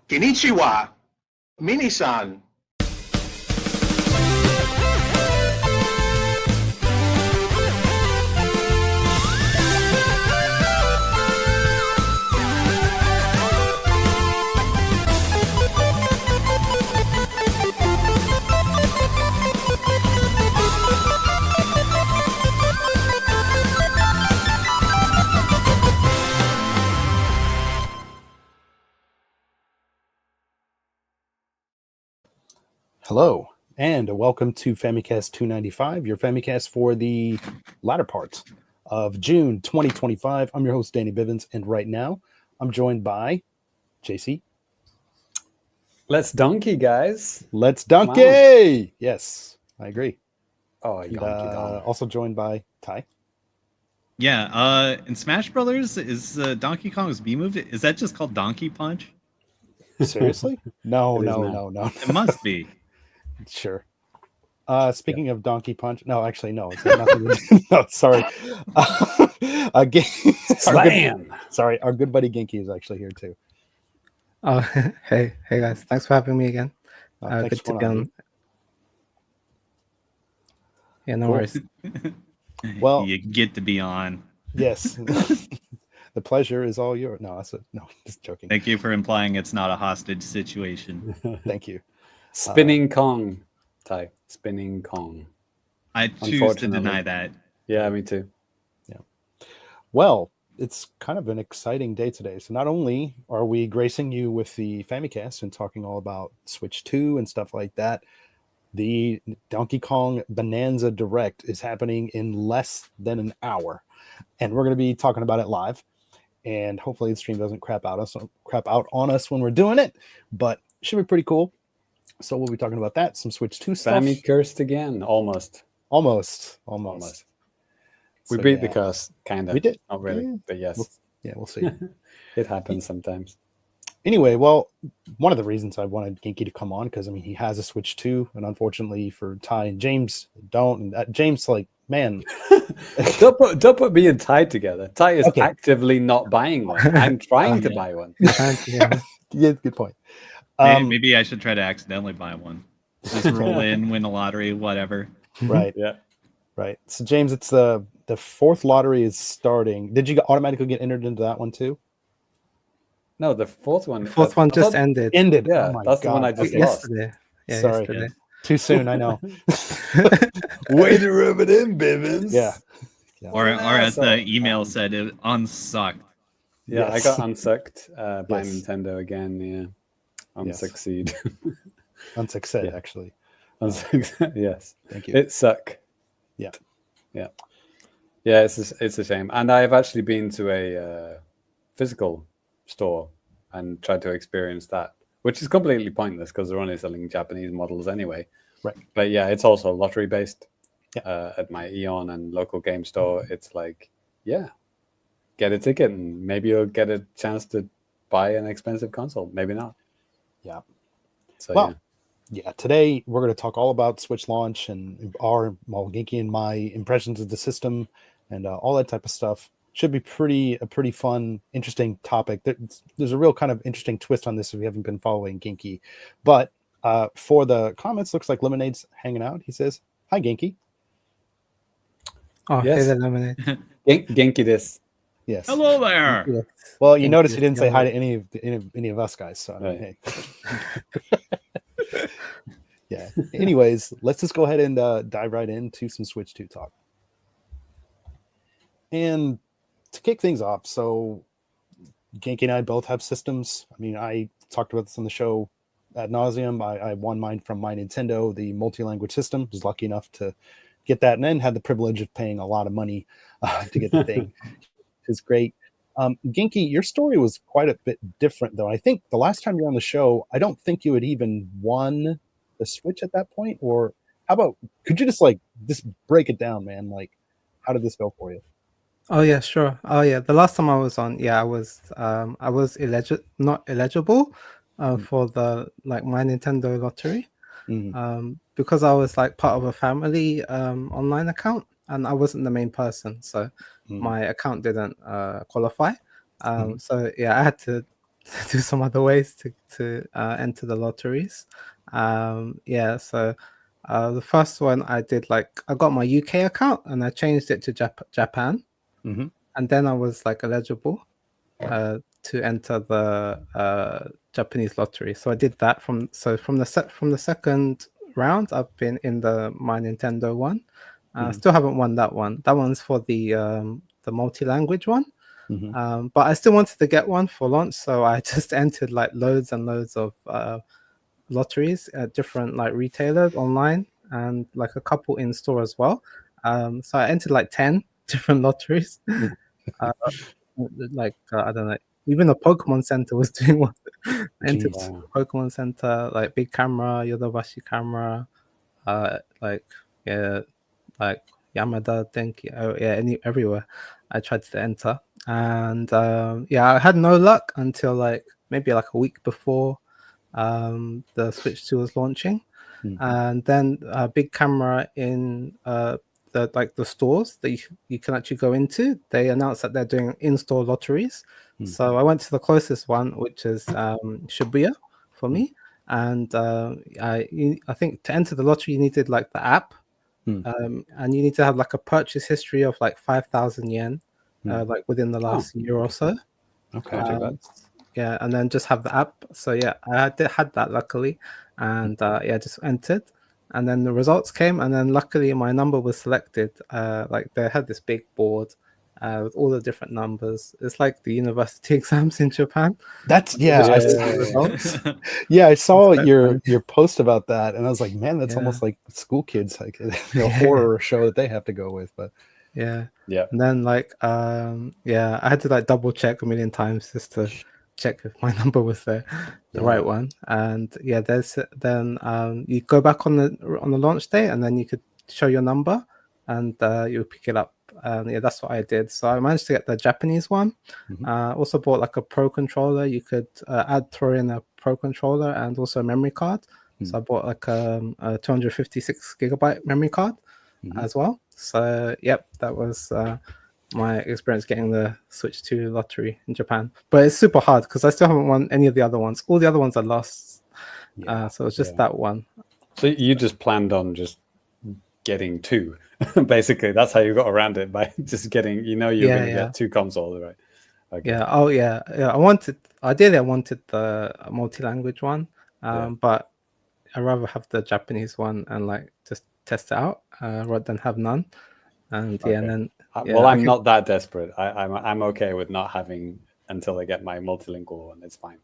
Konnichiwa, Minisan. Hello, and welcome to Famicast 295, your Famicast for the latter part of June 2025. I'm your host, Danny Bivens, and right now I'm joined by JC. Let's donkey, guys. Let's donkey! Yes, I agree. Oh, And, also joined by Ty. Yeah, in Smash Brothers, is Donkey Kong's B move, is that just called Donkey Punch? Seriously? No. It must be. Sure. Speaking of Donkey Punch, no, actually, no. It's nothing. No, sorry. Slam! Our good buddy Genki is actually here too. Oh, hey guys! Thanks for having me again. Thanks Good to be on. Yeah, no worries. Well, you get to be on. Yes. The pleasure is all yours. No, just joking. Thank you for implying it's not a hostage situation. Thank you. Spinning Kong, Ty. Spinning Kong. I choose to deny that. Yeah, me too. Yeah. Well, it's kind of an exciting day today. So not only are we gracing you with the Famicast and talking all about Switch 2 and stuff like that, the Donkey Kong Bananza Direct is happening in less than an hour. And we're going to be talking about it live. And hopefully the stream doesn't crap out on us when we're doing it. But it should be pretty cool. So we'll be talking about that, some Switch 2 stuff. Fammy cursed again, almost. We beat the curse, kind of. We did. Not really, but yes. We'll see. It happens sometimes. Anyway, well, one of the reasons I wanted Genki to come on, because, I mean, he has a Switch 2, and unfortunately for Ty and James, don't. And James, like, man. Don't put me and Ty together. Ty is actively not buying one. I'm trying to buy one. Yeah, good point. Maybe I should try to accidentally buy one. Just roll in, win a lottery, whatever. Right. Yeah. Right. So, James, it's the fourth lottery is starting. Did you automatically get entered into that one too? No, the fourth one. Just ended. Yeah, oh that's the one I just lost. Yesterday. Yeah, Sorry. yesterday. Too soon, I know. Way to rub it in, Bivens. Yeah. Or as the email said, it unsucked. Yeah, Yes. I got unsucked by Yes. Nintendo again. Yeah. Unsucceed. Unsucceed, Yeah. actually. Yes. Thank you. It suck. Yeah. It's a shame. And I've actually been to a physical store and tried to experience that, which is completely pointless because they're only selling Japanese models anyway. Right. But yeah, it's also lottery based. Yeah. At my Eon and local game store, it's like, get a ticket and maybe you'll get a chance to buy an expensive console. Maybe not. Yeah. So Today we're going to talk all about Switch launch and Genki and my impressions of the system and all that type of stuff. Should be a pretty fun, interesting topic. There's a real kind of interesting twist on this if you haven't been following Genki. But for the comments, looks like Lemonade's hanging out. He says, "Hi, Genki." Oh, Yes. hey, the Lemonade. Genki this. Yes. Hello there. Yeah. Well, you Genki notice he is didn't say young. hi to any of us guys. So I mean, Right. hey. Yeah. Anyways, let's just go ahead and dive right into some Switch 2 talk. And to kick things off, so Genki and I both have systems. I mean, I talked about this on the show ad nauseum. I won mine from my Nintendo, the multi-language system. Was lucky enough to get that, and then had the privilege of paying a lot of money to get the thing. It's great. Genki, your story was quite a bit different, though. I think the last time you were on the show, I don't think you had even won the Switch at that point. Or how about, could you just break it down, man? Like, how did this go for you? Oh yeah, sure. Oh yeah, the last time I was on, I was not eligible for the my Nintendo lottery because I was part of a family online account and I wasn't the main person, so my account didn't qualify. So I had to do some other ways to enter the lotteries. Yeah, so the first one I did, like, I got my UK account and I changed it to Japan, Mhm. and then I was like eligible to enter the Japanese lottery. So I did that from the second round. I've been in the My Nintendo one. Still haven't won that one. That one's for the multi-language one. But I still wanted to get one for launch, so I just entered like loads and loads of lotteries at different like retailers online, and like a couple in store as well. So I entered like 10 different lotteries. uh, I don't know, even the Pokemon Center was doing one. I entered Jeez. Pokemon Center, like Big Camera, Yodobashi Camera, like, yeah, like Yamada Denki, everywhere I tried to enter. And yeah, I had no luck until like maybe like a week before the Switch 2 was launching. And then a big camera in the stores that you can actually go into, they announced that they're doing in-store lotteries. So I went to the closest one, which is Shibuya for me. And I think to enter the lottery you needed like the app, and you need to have like a purchase history of like 5,000 yen, like within the last year or so. Okay. Not too bad. Yeah, and then just have the app. So yeah, had that luckily, and yeah, just entered, and then the results came, and then luckily my number was selected. Like they had this big board with all the different numbers. It's like the university exams in Japan. That's They just I show saw, the results. yeah, I saw It's quite your funny. post about that, and I was like, man, that's Yeah. almost like school kids, like horror show that they have to go with. But Yeah. Yeah. And then like yeah, I had to like double check a million times just to check if my number was the right one. And yeah, there's then you go back on the launch day, and then you could show your number, and you'll pick it up. And yeah, that's what I did. So I managed to get the Japanese one. Also bought like a pro controller. You could throw in a pro controller and also a memory card. So I bought like a 256 gigabyte memory card as well. So yep, that was my experience getting the Switch 2 lottery in Japan. But it's super hard because I still haven't won any of the other ones. All the other ones are lost. So it's just that one. So you just planned on just getting two, basically. That's how you got around it, by just getting, you're going to get two consoles, right? Okay. Yeah. Oh yeah. Yeah. I wanted the multi-language one, but I'd rather have the Japanese one and like just test it out rather than have none. And yeah, and then well, I'm not that desperate. I'm okay with not having until I get my multilingual one. It's fine.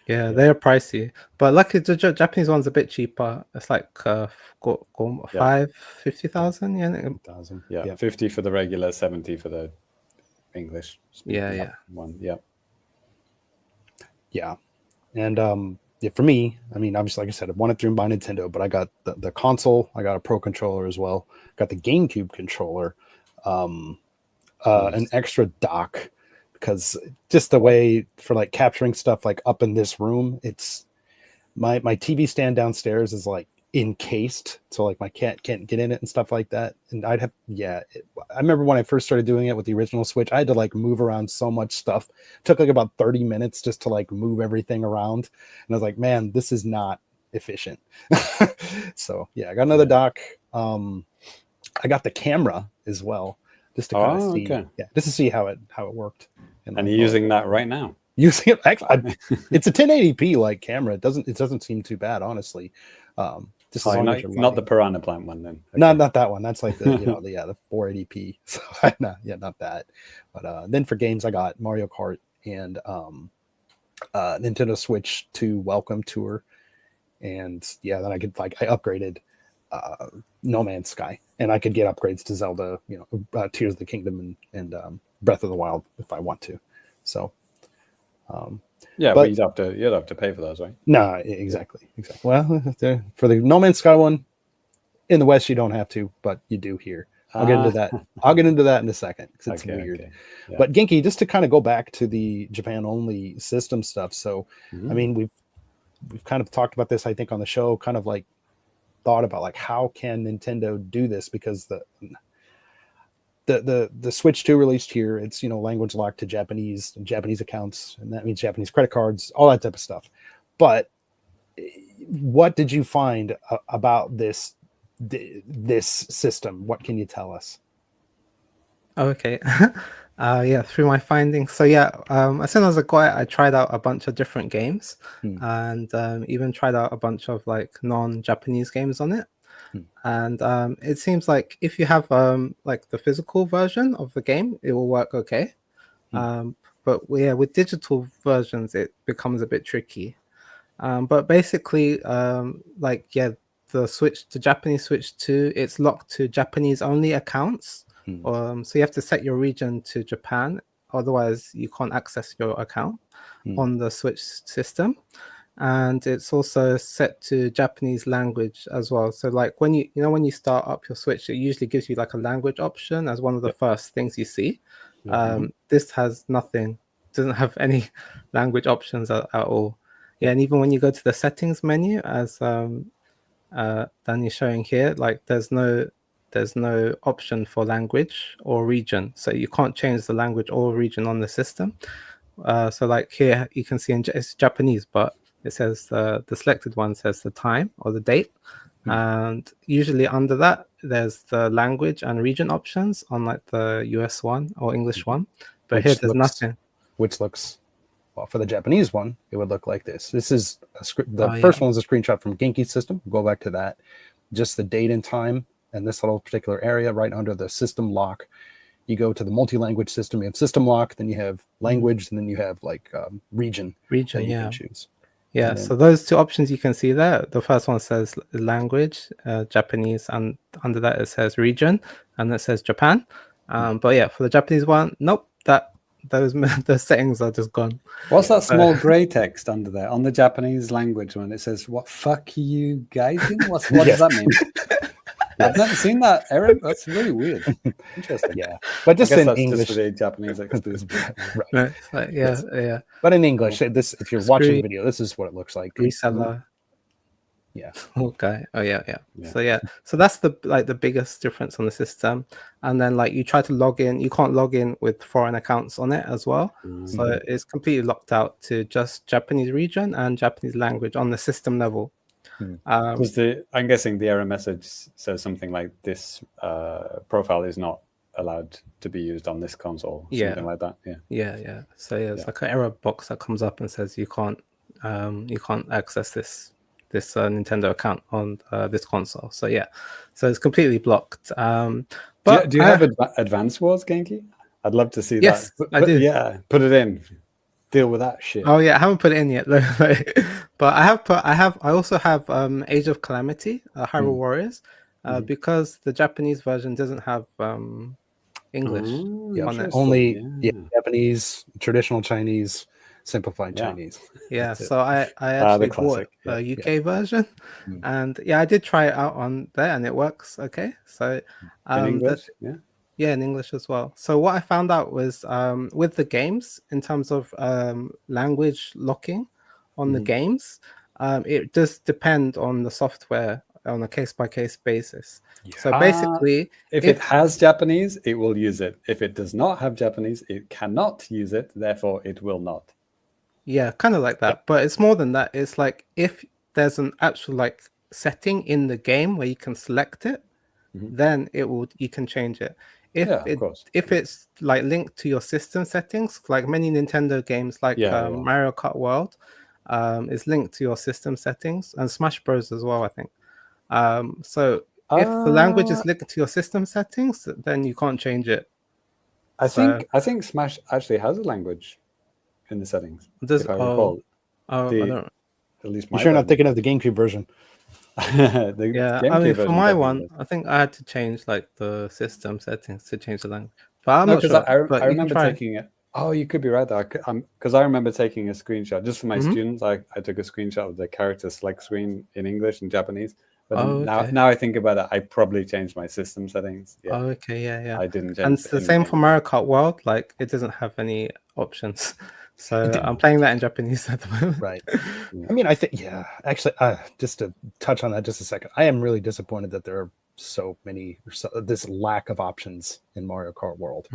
Yeah, they're pricey, but luckily the Japanese one's a bit cheaper. It's like 50,000 yen. 1,000. Yeah, 50 for the regular, 70 for the English. Yeah. One. Yeah, and yeah, for me, I mean, obviously, like I said, I wanted through my Nintendo, but I got the console. I got a Pro controller as well. Got the GameCube controller, an extra dock, because just the way for like capturing stuff like up in this room, it's my TV stand downstairs is like encased, so like my cat can't get in it and stuff like that. And I remember when I first started doing it with the original Switch, I had to like move around so much stuff. It took like about 30 minutes just to like move everything around, and I was like, man, this is not efficient. So yeah, I got another dock. I got the camera as well, just to kind of see, just to see how it worked. And you're using that right now? Using it, actually, it's a 1080p like camera. It doesn't seem too bad, honestly. Just as long as you're not the Piranha Plant one, then. Okay. Not that one. That's like the the 480p. So not that. But then for games, I got Mario Kart and Nintendo Switch 2 Welcome Tour, and then I upgraded No Man's Sky, and I could get upgrades to Zelda, Tears of the Kingdom and Breath of the Wild if I want to. So. But you'd have to pay for those, right? No, exactly. Well, for the No Man's Sky one, in the West you don't have to, but you do here. I'll get into that. I'll get into that in a second because it's weird. Okay. Yeah. But Genki, just to kind of go back to the Japan only system stuff. So, I mean, we've kind of talked about this, I think, on the show. Kind of like thought about like how can Nintendo do this, because the Switch 2 released here. It's language locked to Japanese accounts, and that means Japanese credit cards, all that type of stuff. But what did you find about this system? What can you tell us? Okay. Yeah, through my findings. So yeah, as soon as I got it, I tried out a bunch of different games, and even tried out a bunch of like non-Japanese games on it. And it seems like if you have like the physical version of the game, it will work okay. But yeah, with digital versions, it becomes a bit tricky. But basically, like yeah, the Japanese Switch 2, it's locked to Japanese only accounts. So you have to set your region to Japan, otherwise you can't access your account on the Switch system. And it's also set to Japanese language as well. So like when when you start up your Switch, it usually gives you like a language option as one of the first things you see. This has nothing, doesn't have any language options at all. Yeah, and even when you go to the settings menu, as Danny's showing here, like there's no option for language or region, so you can't change the language or region on the system. So like here you can see it's Japanese, but it says the selected one says the time or the date, and usually under that there's the language and region options on like the US one or English one, but here there's nothing. Which looks, well, for the Japanese one, it would look like this. This is the first one was a screenshot from Genki's system. Go back to that. Just the date and time, and this little particular area right under the system lock. You go to the multi-language system. You have system lock, then you have language, and then you have like region. Region, that you yeah. can choose. Yeah, And then, so those two options you can see there. The first one says language, Japanese, and under that it says region, and it says Japan. But yeah, for the Japanese one, nope, those settings are just gone. What's that small grey text under there on the Japanese language when it says "What fuck you guys in"? What does that mean? I've never seen that, Aaron. That's really weird. Interesting. Yeah, but just in English, just for the Japanese exclusive. Right. Like, yeah. But in English, this if you're watching the video, this is what it looks like. Reseller. Yeah. Okay. Oh yeah. So that's the biggest difference on the system. And then like you try to log in, you can't log in with foreign accounts on it as well. So it's completely locked out to just Japanese region and Japanese language on the system level. I'm guessing the error message says something like this profile is not allowed to be used on this console, something like that. Yeah. So it's like an error box that comes up and says you can't access this Nintendo account on this console. So it's completely blocked. But do you have Advance Wars, Genki? I'd love to see yes, that. I do. Yeah, put it in. Deal with that shit. Oh yeah, I haven't put it in yet though. But I also have Age of Calamity, Hyrule Warriors, because the Japanese version doesn't have English on it. Only Japanese, traditional Chinese, simplified Chinese. Yeah, so I actually bought a UK version, and I did try it out on there, and it works okay. So in English, in English as well. So what I found out was with the games, in terms of language locking on the games, it does depend on the software on a case-by-case basis. So basically, if it has Japanese, it will use it. If it does not have Japanese, it cannot use it. Therefore, it will not. Yeah, kind of like that. But it's more than that. It's like if there's an actual like setting in the game where you can select it, then you can change it. If it's like linked to your system settings, like many Nintendo games, like Mario Kart World, is linked to your system settings, and Smash Bros as well, I think. So if the language is linked to your system settings, then you can't change it. I think Smash actually has a language in the settings. If I recall. I don't. At least you sure not thinking of the GameCube version? I mean, for my one, I think I had to change like the system settings to change the language. But I'm not sure. I remember taking it. Oh, you could be right there. Because I remember taking a screenshot just for my students. I took a screenshot of the character select screen in English and Japanese. But now I think about it, I probably changed my system settings. Yeah. Oh, okay, yeah. I didn't change. And it's the same for Mario Kart World. Like it doesn't have any options. So I'm playing that in Japanese at the moment. Right. I mean, I think, actually, just to touch on that just a second, I am really disappointed that there are this lack of options in Mario Kart World.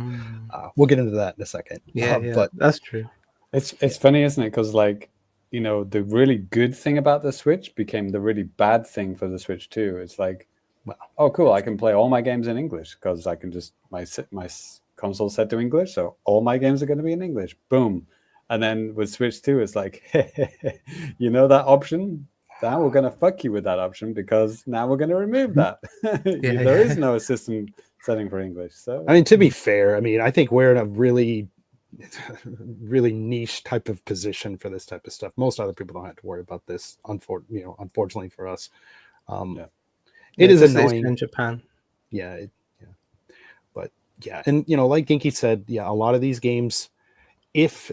We'll get into that in a second. Yeah, but that's true. It's funny, isn't it? Because like, the really good thing about the Switch became the really bad thing for the Switch too. It's like, oh, cool, I can play all my games in English because I can just my console set to English, so all my games are going to be in English. Boom. And then with Switch 2, it's like, that option? Now we're going to fuck you with that option because now we're going to remove that. There is no system setting for English. So I mean, to be fair, I think we're in a really niche type of position for this type of stuff. Most other people don't have to worry about this. Unfortunately for us, it is annoying in Japan. But and like Ginky said, a lot of these games, it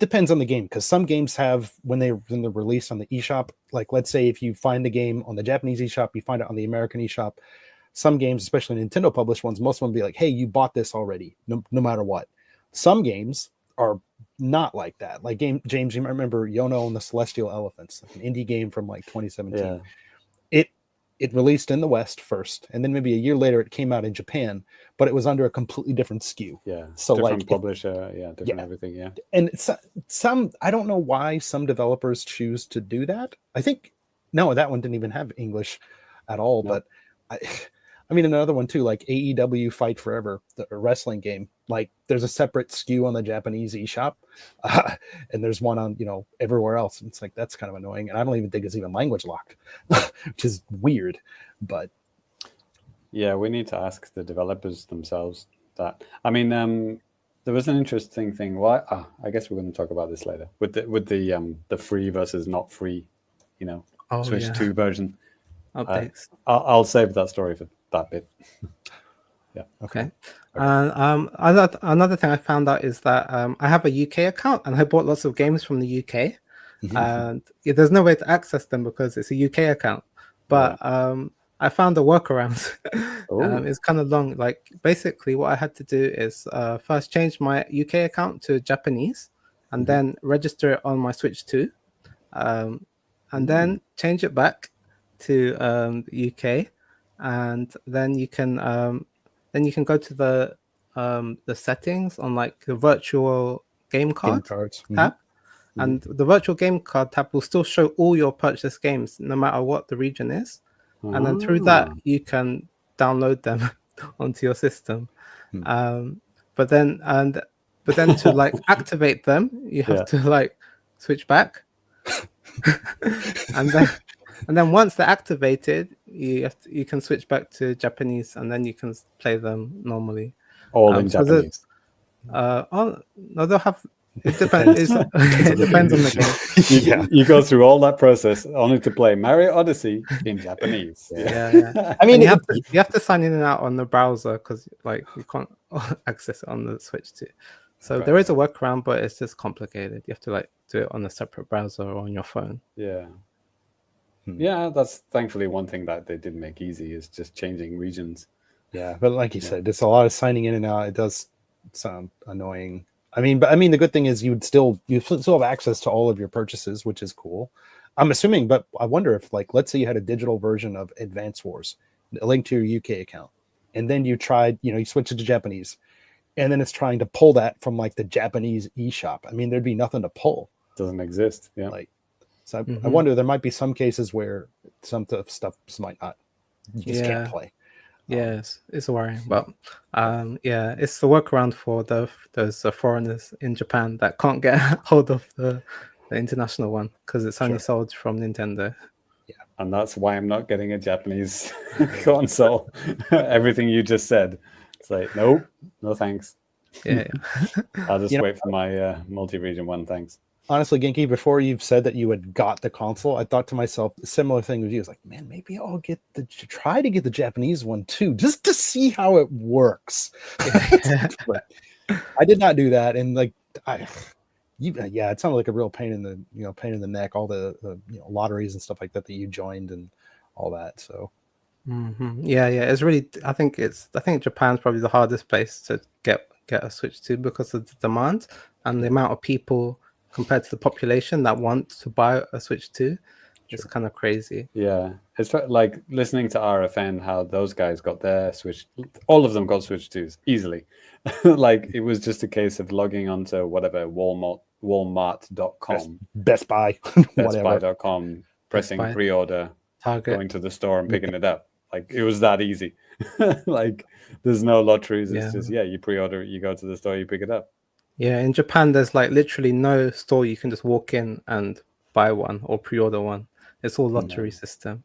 depends on the game, because some games have when they're released on the eShop, like let's say if you find the game on the Japanese eShop, you find it on the American eShop. Some games, especially Nintendo published ones, most of them be like, hey, you bought this already, no matter what. Some games are not like that. Like James, you might remember Yono and the Celestial Elephants, like an indie game from like 2017. Yeah. It released in the West first, and then maybe a year later it came out in Japan, but it was under a completely different SKU. Yeah. So different publisher, different everything, yeah. And some, I don't know why some developers choose to do that. I think that one didn't even have English at all, but another one too, like AEW Fight Forever, the wrestling game. Like there's a separate SKU on the Japanese eShop, and there's one on everywhere else. And it's like that's kind of annoying, and I don't even think it's even language locked, which is weird. But yeah, we need to ask the developers themselves that. There was an interesting thing. Why? I guess we're going to talk about this later with the free versus not free, Switch 2 version updates. I'll save that story for that bit. Yeah. Okay. Another thing I found out is that I have a UK account and I bought lots of games from the UK, and there's no way to access them because it's a UK account. But I found a workaround. It's kind of long. Like basically, what I had to do is first change my UK account to Japanese, and then register it on my Switch 2, and then change it back to the UK, and then you can go to the settings on like the virtual game card tab, and the virtual game card tab will still show all your purchased games no matter what the region is, and then through that you can download them onto your system. But then to like activate them, you have to like switch back, and then once they're activated, you can switch back to Japanese, and then you can play them normally. All in Japanese. No, they'll have. It depends. It depends on the game. You go through all that process only to play Mario Odyssey in Japanese. Yeah. You have to sign in and out on the browser because like you can't access it on the Switch too. So there is a workaround, but it's just complicated. You have to like do it on a separate browser or on your phone. Yeah. Yeah, that's thankfully one thing that they did make easy is just changing regions. Yeah, but like you said, there's a lot of signing in and out. It does sound annoying. The good thing is you still have access to all of your purchases, which is cool. I'm assuming, but I wonder if like let's say you had a digital version of Advance Wars, a link to your UK account, and then you tried, you switch it to Japanese, and then it's trying to pull that from like the Japanese eShop. There'd be nothing to pull. Doesn't exist. Yeah. So I wonder, there might be some cases where some stuff might not, you just can't play. Yes, it's worrying, but it's the workaround for those foreigners in Japan that can't get hold of the international one because it's only sold from Nintendo. Yeah, and that's why I'm not getting a Japanese console. Everything you just said, it's like no thanks. Yeah. I'll just wait for my multi-region one. Thanks. Honestly, Genki, before you've said that you had got the console, I thought to myself, a similar thing with you. I was like, man, maybe I'll try to get the Japanese one too, just to see how it works. But I did not do that, and like, it sounded like a real pain in the neck. All the lotteries and stuff like that you joined and all that. So, it's really. I think Japan's probably the hardest place to get a Switch to because of the demand and the amount of people compared to the population that want to buy a Switch 2. It's kind of crazy. Yeah, it's like listening to RFN, how those guys got their Switch. All of them got Switch 2s easily. Like it was just a case of logging onto whatever Walmart.com, Best Buy, whatever. BestBuy.com, pressing Buy. pre-order, Target. going to the store and picking it up. Like it was that easy. Like there's no lotteries. It's just you pre-order it, you go to the store, you pick it up. Yeah, in Japan, there's like literally no store you can just walk in and buy one or pre-order one. It's all lottery system.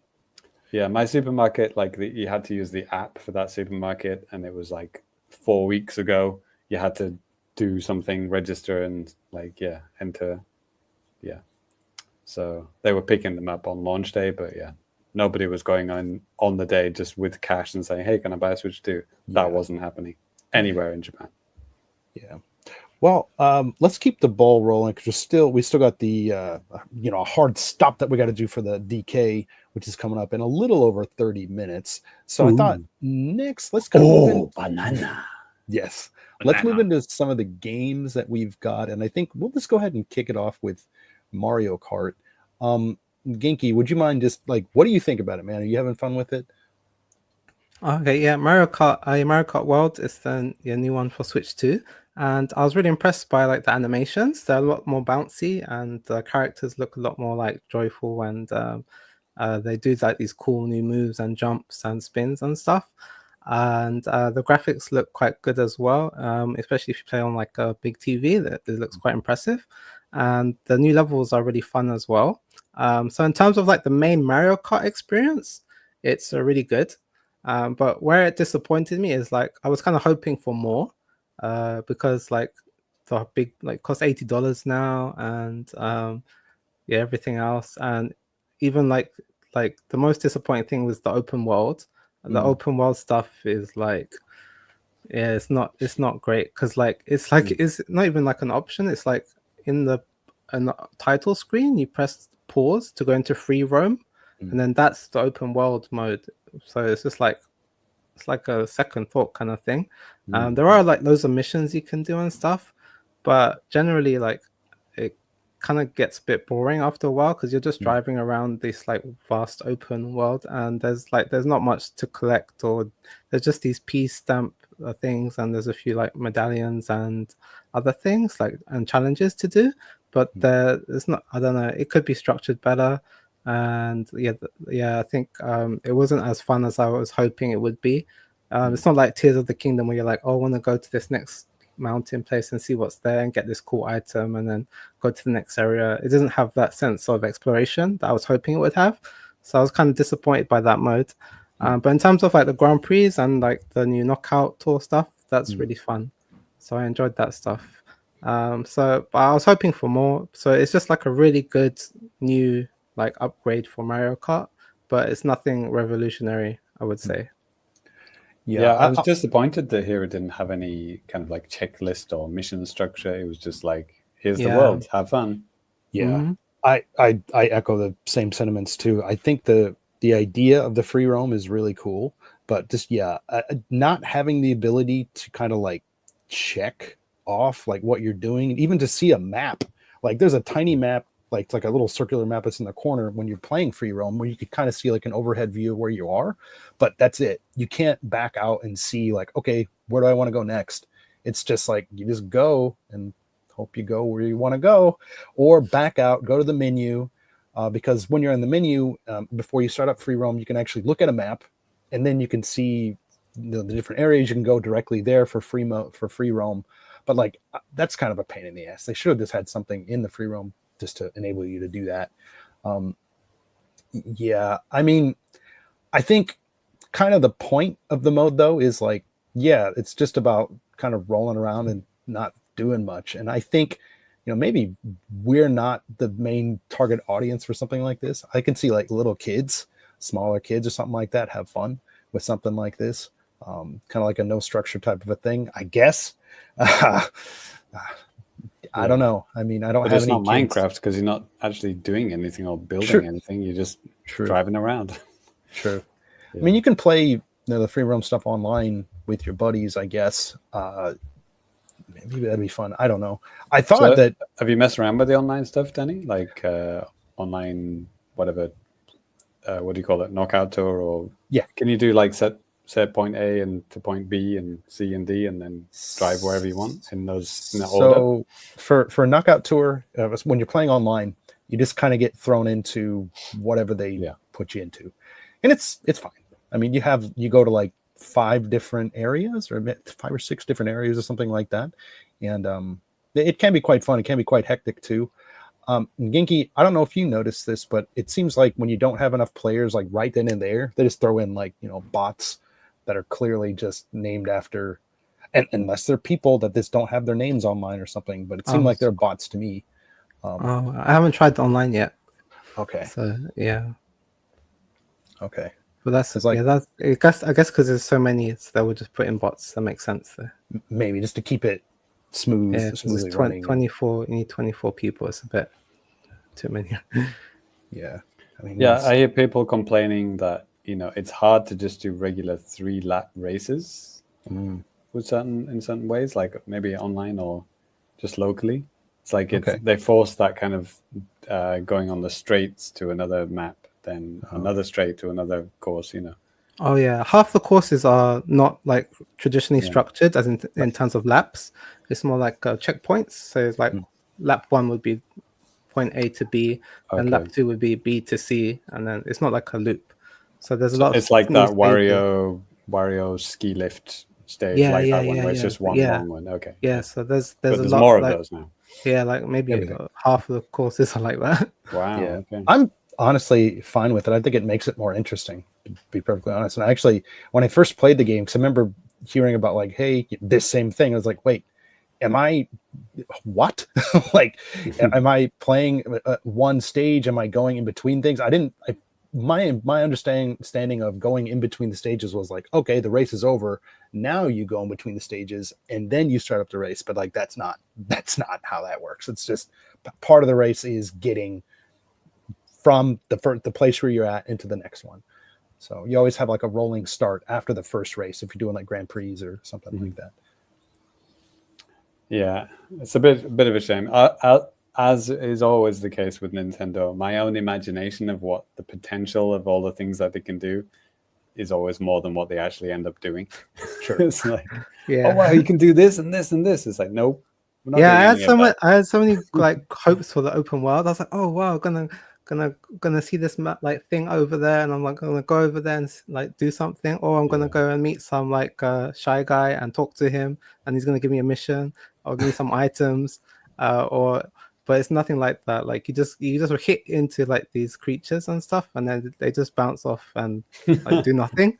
Yeah, my supermarket, like you had to use the app for that supermarket, and it was like 4 weeks ago. You had to do something, register, and like enter. Yeah, so they were picking them up on launch day, but nobody was going on the day just with cash and saying, "Hey, can I buy a Switch 2?" That wasn't happening anywhere in Japan. Yeah. Well, let's keep the ball rolling because we still got the a hard stop that we got to do for the DK, which is coming up in a little over 30 minutes. So I thought next let's kind of move in. Banana. Yes, let's move into some of the games that we've got, and I think we'll just go ahead and kick it off with Mario Kart. Genki, would you mind just like what do you think about it, man? Are you having fun with it? Okay, yeah, Mario Kart World is the new one for Switch 2, and I was really impressed by like the animations. They're a lot more bouncy, and the characters look a lot more like joyful, and they do like these cool new moves and jumps and spins and stuff. And the graphics look quite good as well, especially if you play on like a big TV. That it looks quite impressive, and the new levels are really fun as well. So in terms of like the main Mario Kart experience, it's really good. But where it disappointed me is like I was kind of hoping for more, because like the big like cost $80 now, and everything else, and even like the most disappointing thing was the open world. The open world stuff is like it's not great because like it's not even like an option. It's like in the title screen you press pause to go into free roam, and then that's the open world mode. So it's just like it's like a second thought kind of thing. There are like loads of missions you can do and stuff, but generally like it kind of gets a bit boring after a while because you're just driving around this like vast open world, and there's not much to collect, or there's just these P stamp things, and there's a few like medallions and other things like and challenges to do, but there's not, I don't know, it could be structured better. And I think it wasn't as fun as I was hoping it would be. It's not like Tears of the Kingdom where you're like, oh, I want to go to this next mountain place and see what's there and get this cool item and then go to the next area. It doesn't have that sense of exploration that I was hoping it would have. So I was kind of disappointed by that mode. But in terms of like the Grand Prix and like the new knockout tour stuff, that's really fun. So I enjoyed that stuff. But I was hoping for more. So it's just like a really good new like upgrade for Mario Kart, but it's nothing revolutionary, I would say. Yeah, I was disappointed that here it didn't have any kind of like checklist or mission structure. It was just like, here's the world, have fun. Yeah, I echo the same sentiments too. I think the idea of the free roam is really cool, but just not having the ability to kind of like check off like what you're doing, and even to see a map. Like there's a tiny map, like it's like a little circular map that's in the corner when you're playing free roam, where you could kind of see like an overhead view of where you are, but that's it. You can't back out and see like, okay, where do I want to go next? It's just like you just go and hope you go where you want to go, or back out, go to the menu, because when you're in the menu, before you start up free roam, you can actually look at a map, and then you can see the different areas. You can go directly there for free roam. But like that's kind of a pain in the ass. They should have just had something in the free roam just to enable you to do that. I mean, I think kind of the point of the mode though is like, it's just about kind of rolling around and not doing much. And I think, maybe we're not the main target audience for something like this. I can see like little kids, smaller kids or something like that have fun with something like this. Kind of like a no structure type of a thing, I guess. I don't know. I mean, I don't have any. It's not Minecraft because you're not actually doing anything or building anything. You're just driving around. True. Yeah. I mean, you can play the free roam stuff online with your buddies, I guess. Maybe that'd be fun. I don't know. I thought that. Have you messed around with the online stuff, Danny? Like online whatever. What do you call it? Knockout tour, or Yeah. Can you do like set point A and to point B and C and D, and then drive wherever you want in that order? So for a knockout tour, when you're playing online, you just kind of get thrown into whatever they put you into, and it's fine. I mean, you go to like 5 different areas, or 5 or 6 different areas, or something like that, and it can be quite fun. It can be quite hectic too. Genki, I don't know if you noticed this, but it seems like when you don't have enough players like right then and there, they just throw in like, bots that are clearly just named after, and unless they're people that just don't have their names online or something, but it seemed like they're bots to me. I haven't tried online yet. Okay. So yeah. Okay. But that's like, that's I guess because there's so many, so they would just put in bots. That makes sense there. Maybe just to keep it smoothly running. 24. You need 24 people. It's a bit too many. Yeah. I mean, I hear people complaining that it's hard to just do regular 3-lap races with in certain ways, like maybe online or just locally. It's like they force that kind of going on the straights to another map, then another straight to another course. Oh yeah, half the courses are not like traditionally structured, as in terms of laps. It's more like checkpoints. So it's like lap 1 would be point A to B, and lap 2 would be B to C, and then it's not like a loop. So there's a lot. It's like that Wario ski lift stage, that one where it's just one long one. Okay. Yeah, so there's a lot more of those now. Yeah, like maybe half of the courses are like that. Wow. Yeah. Okay. I'm honestly fine with it. I think it makes it more interesting, to be perfectly honest. And actually, when I first played the game, because I remember hearing about like, hey, this same thing, I was like, wait, am I what? Like, am I playing one stage? Am I going in between things? My understanding of going in between the stages was like, okay, the race is over. Now you go in between the stages and then you start up the race. But like, that's not how that works. It's just part of the race is getting from the place where you're at into the next one. So you always have like a rolling start after the first race if you're doing like Grand Prix or something like that. Yeah, it's a bit of a shame. As is always the case with Nintendo, my own imagination of what the potential of all the things that they can do is always more than what they actually end up doing. Sure. It's like, oh wow, you can do this and this and this. It's like, nope. I had so many like hopes for the open world. I was like, oh wow, gonna see this map like thing over there, and I'm like gonna go over there and like do something, or I'm gonna go and meet some like shy guy and talk to him, and he's gonna give me a mission or give me some items, but it's nothing like that. Like you just hit into like these creatures and stuff, and then they just bounce off and like do nothing.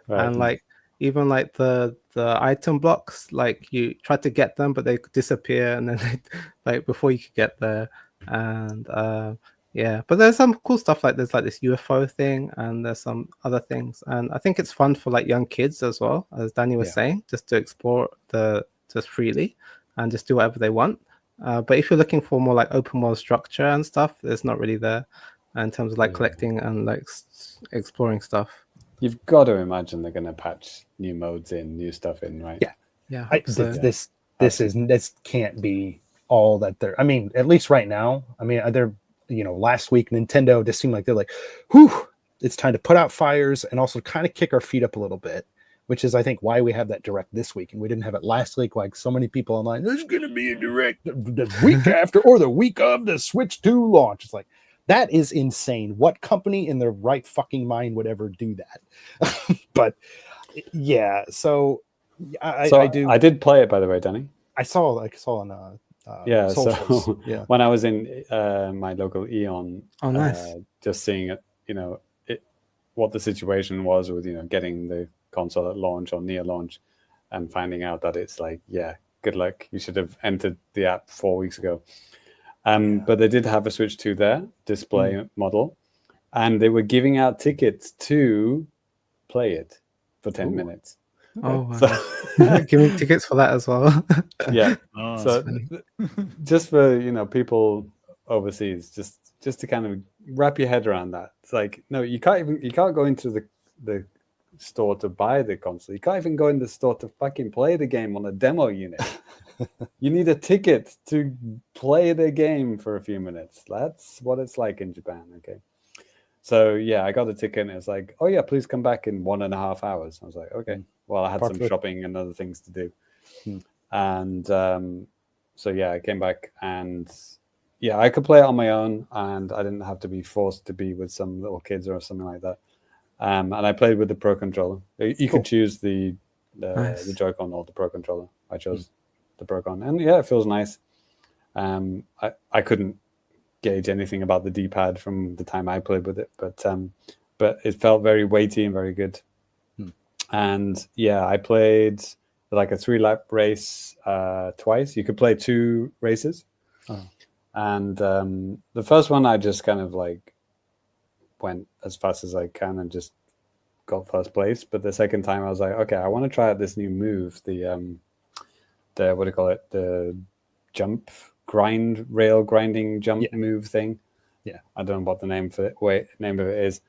Right. And like even like the item blocks, like you try to get them, but they disappear, and then they, like before you could get there, and but there's some cool stuff, like there's like this UFO thing, and there's some other things, and I think it's fun for like young kids as well, as Danny was saying, just to explore just freely and just do whatever they want. But if you're looking for more like open world structure and stuff, it's not really there in terms of like collecting and like exploring stuff. You've got to imagine they're going to patch new modes in, new stuff in, right? Yeah. This can't be all that they're. I mean, at least right now. I mean, they're last week Nintendo just seemed like they're like, whew, it's time to put out fires and also kind of kick our feet up a little bit, which is I think why we have that direct this week and we didn't have it last week. Like so many people online, there's going to be a direct the week after or the week of the Switch 2 launch. It's like, that is insane. What company in their right fucking mind would ever do that? But yeah, so I did play it, by the way, Danny. I saw on socials. So when I was in my local Eon, nice. Just seeing it, what the situation was with getting the console at launch or near launch, and finding out that it's like, good luck. You should have entered the app 4 weeks ago. But they did have a Switch 2 there, display model, and they were giving out tickets to play it for 10 minutes. Oh, wow. Give me tickets for that as well. Yeah. So just for people overseas, just to kind of wrap your head around that. It's like, no, you can't go into the store to buy the console. You can't even go in the store to fucking play the game on a demo unit. You need a ticket to play the game for a few minutes. That's what it's like in Japan. Okay. So yeah, I got a ticket and it's like, oh yeah, please come back in 1.5 hours. I was like, okay. Well, I had some shopping and other things to do. And so yeah, I came back and yeah, I could play it on my own and I didn't have to be forced to be with some little kids or something like that. And I played with the Pro Controller. You could choose the Joy-Con or the Pro Controller. I chose the Pro Con, and yeah, it feels nice. I couldn't gauge anything about the D-pad from the time I played with it, but it felt very weighty and very good. And yeah, I played like a 3-lap race twice. You could play 2 races. And the first one I just kind of like went as fast as I can and just got first place. But the second time I was like, okay, I want to try out this new move, the what do you call it, the jump rail grinding jump move thing. I don't know what the name of it is.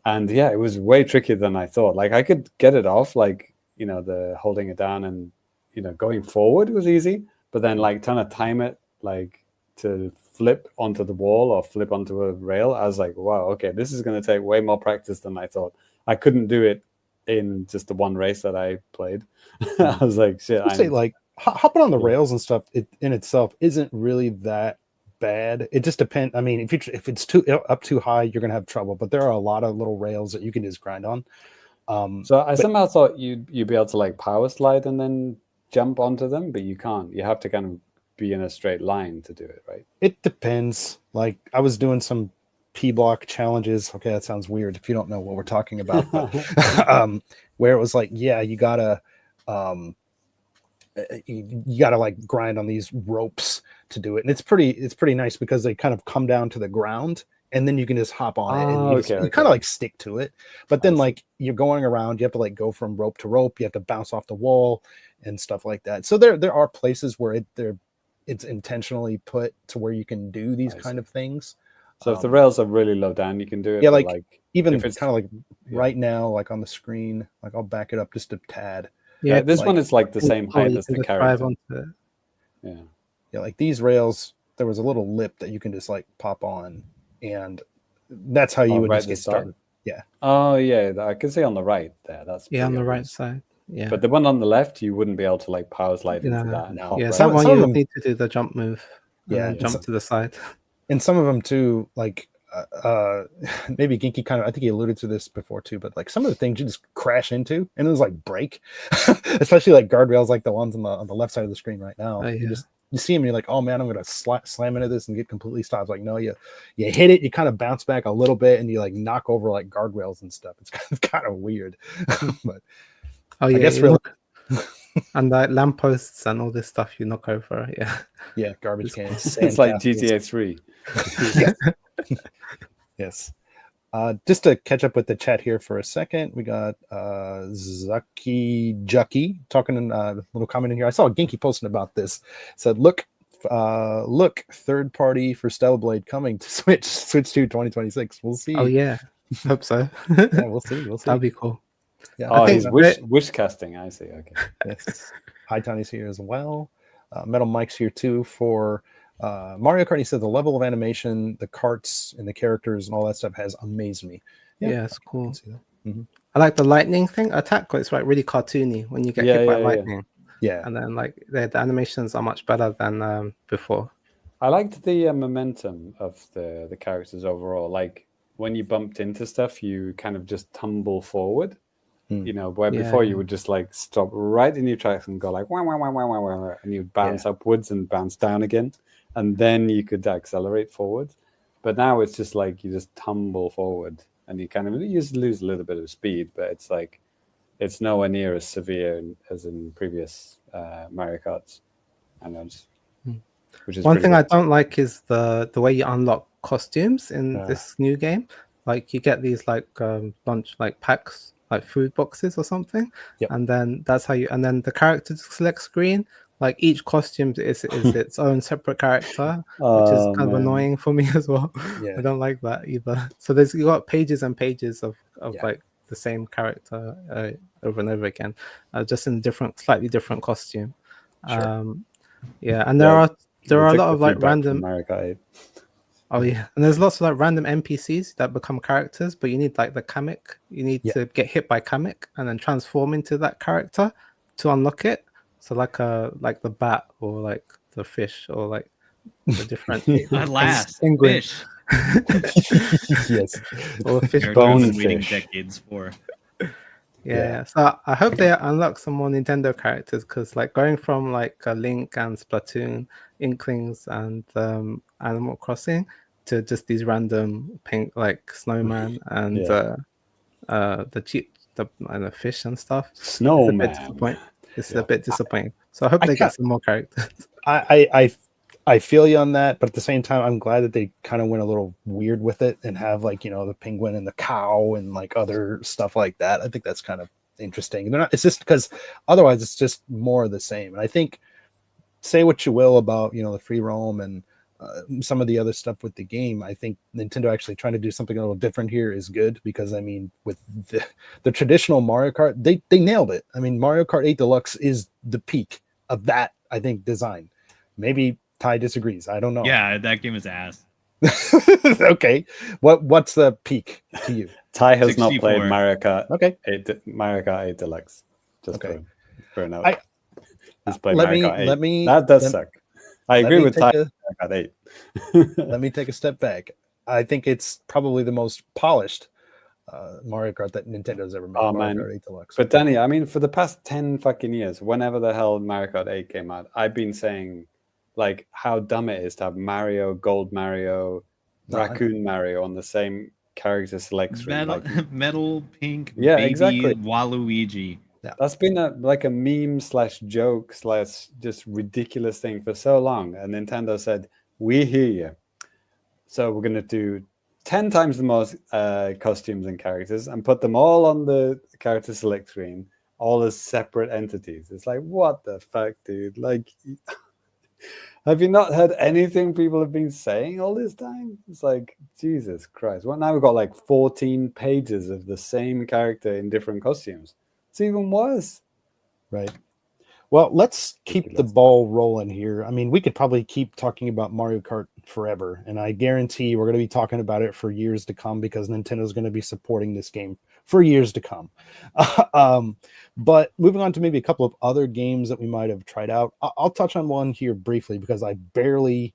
And yeah, it was way trickier than I thought. Like I could get it off, like, you know, the holding it down and, you know, going forward was easy, but then like trying to time it, like to flip onto the wall or flip onto a rail, I was like, wow, okay, this is going to take way more practice than I thought. I couldn't do it in just the one race that I played. I was like, shit. I say like hopping on the rails and stuff, it in itself isn't really that bad. It just depends. I mean, if it's up too high, you're gonna have trouble. But there are a lot of little rails that you can just grind on. So I somehow thought you'd be able to like power slide and then jump onto them, but you can't. You have to kind of be in a straight line to do it, right? It depends. Like I was doing some P-block challenges. Okay, that sounds weird if you don't know what we're talking about. But, where it was like, yeah, you gotta like grind on these ropes to do it, and it's pretty nice because they kind of come down to the ground, and then you can just hop on it, and you kind of like stick to it. But then like you're going around, you have to like go from rope to rope. You have to bounce off the wall and stuff like that. So there are places where it's intentionally put to where you can do these kind of things. So if the rails are really low down, you can do it. Yeah, like even if it's kind of like right now, like on the screen, like I'll back it up just a tad. Yeah, this one is like the same height as the character. Yeah, like these rails, there was a little lip that you can just like pop on, and that's how you would just get started. Yeah. Oh yeah, I can see on the right there. That's on the right side. Yeah. But the one on the left, you wouldn't be able to like power slide into that. And hop, yeah, right? some you need to do the jump move. Yeah, jump to the side. And some of them too, like maybe Ginky kind of, I think he alluded to this before too, but like some of the things you just crash into and it was like break, especially like guardrails, like the ones on the left side of the screen right now. You see them, and you're like, oh man, I'm gonna slam into this and get completely stopped. Like no, you hit it, you kind of bounce back a little bit, and you like knock over like guardrails and stuff. It's kind of weird, but I guess really. And like lampposts and all this stuff you knock over, yeah, garbage cans. It's like GTA 3. Yes. Just to catch up with the chat here for a second, we got Zaki Jucky talking in a little comment in here. I saw Ginky posting about this. Said, look, third party for Stellar Blade coming to Switch 2 2026. We'll see. Oh yeah, hope so. Yeah, we'll see. That'd be cool. Yeah, oh, he's wish casting. I see. Okay. Yes. High Tiny's here as well. Metal Mike's here too for Mario Kart. He said the level of animation, the karts, and the characters and all that stuff has amazed me. Yeah, it's cool. I like the lightning thing. Attack, it's like really cartoony when you get hit by lightning. Yeah, and then like the animations are much better than before. I liked the momentum of the characters overall. Like when you bumped into stuff, you kind of just tumble forward. You know, where before you would just like stop right in your tracks and go like wah, wah, wah, wah, wah, wah, and you'd bounce upwards and bounce down again, and then you could accelerate forward. But now it's just like you just tumble forward and you kind of lose a little bit of speed, but it's like it's nowhere near as severe as in previous Mario Karts. And which is one thing good. I don't like is the way you unlock costumes in this new game. Like you get these like bunch like packs, like food boxes or something, and then that's how you. And then the character select screen, like each costume is its own separate character, which is kind of annoying for me as well. I don't like that either. So you got pages and pages of like the same character over and over again, just in slightly different costume. And there are a lot of like random. Oh yeah, and there's lots of like random NPCs that become characters, but you need like the Kamek. You need to get hit by Kamek and then transform into that character to unlock it. So like the bat or like the fish or like the different Alas, penguin. fish. Yes. Or fish Character I've bones. been waiting Bonefish. decades for. Yeah. So I hope they unlock some more Nintendo characters because like going from like Link and Splatoon, Inklings and Animal Crossing to just these random pink like snowman and the cheap the fish and stuff. Snowman. It's a bit disappointing. So I hope they get some more characters. I feel you on that, but at the same time, I'm glad that they kind of went a little weird with it and have like, you know, the penguin and the cow and like other stuff like that. I think that's kind of interesting. They're not, it's just because otherwise it's just more of the same. And I think, say what you will about, you know, the free roam and some of the other stuff with the game, I think Nintendo actually trying to do something a little different here is good because I mean, with the traditional Mario Kart, they nailed it. I mean, Mario Kart 8 Deluxe is the peak of that, I think, design. Maybe Ty disagrees. I don't know. Yeah, that game is ass. Okay. What's the peak to you? Ty has 64. not played Mario Kart. Okay. Mario Kart 8 Deluxe. Just Okay. for a note. He's played let Mario me- Kart 8. let me- that does let- suck. I let agree me with take Ty. a- Mario Kart 8. Let me take a step back. I think it's probably the most polished Mario Kart that Nintendo's ever made. Oh, Mario man. Kart 8 Deluxe. But Danny, I mean, for the past 10 fucking years, whenever the hell Mario Kart 8 came out, I've been saying like how dumb it is to have Mario, Gold Mario, Raccoon Mario on the same character select screen. Metal pink Yeah, baby exactly. Waluigi. That's been a meme / joke / just ridiculous thing for so long. And Nintendo said, we hear you. So we're going to do 10 times the most costumes and characters and put them all on the character select screen, all as separate entities. It's like, what the fuck, dude? Like, have you not heard anything people have been saying all this time? It's like, Jesus Christ. Well, now we've got like 14 pages of the same character in different costumes. It's even worse. Right. Well, let's keep the ball rolling here. I mean, we could probably keep talking about Mario Kart forever, and I guarantee we're going to be talking about it for years to come because Nintendo's going to be supporting this game for years to come. But moving on to maybe a couple of other games that we might have tried out. I'll touch on one here briefly because I barely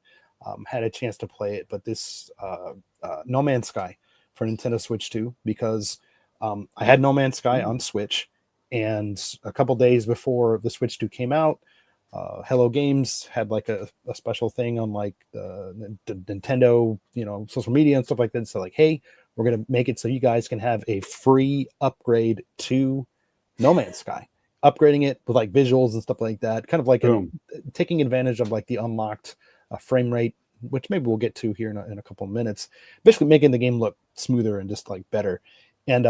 had a chance to play it, but this No Man's Sky for Nintendo Switch 2, because I had No Man's Sky on Switch, and a couple days before the Switch 2 came out, Hello Games had like a special thing on like the Nintendo, you know, social media and stuff like that. So like, hey, we're gonna make it so you guys can have a free upgrade to No Man's Sky, upgrading it with like visuals and stuff like that, kind of like taking advantage of like the unlocked frame rate, which maybe we'll get to here in a couple of minutes, basically making the game look smoother and just like better. And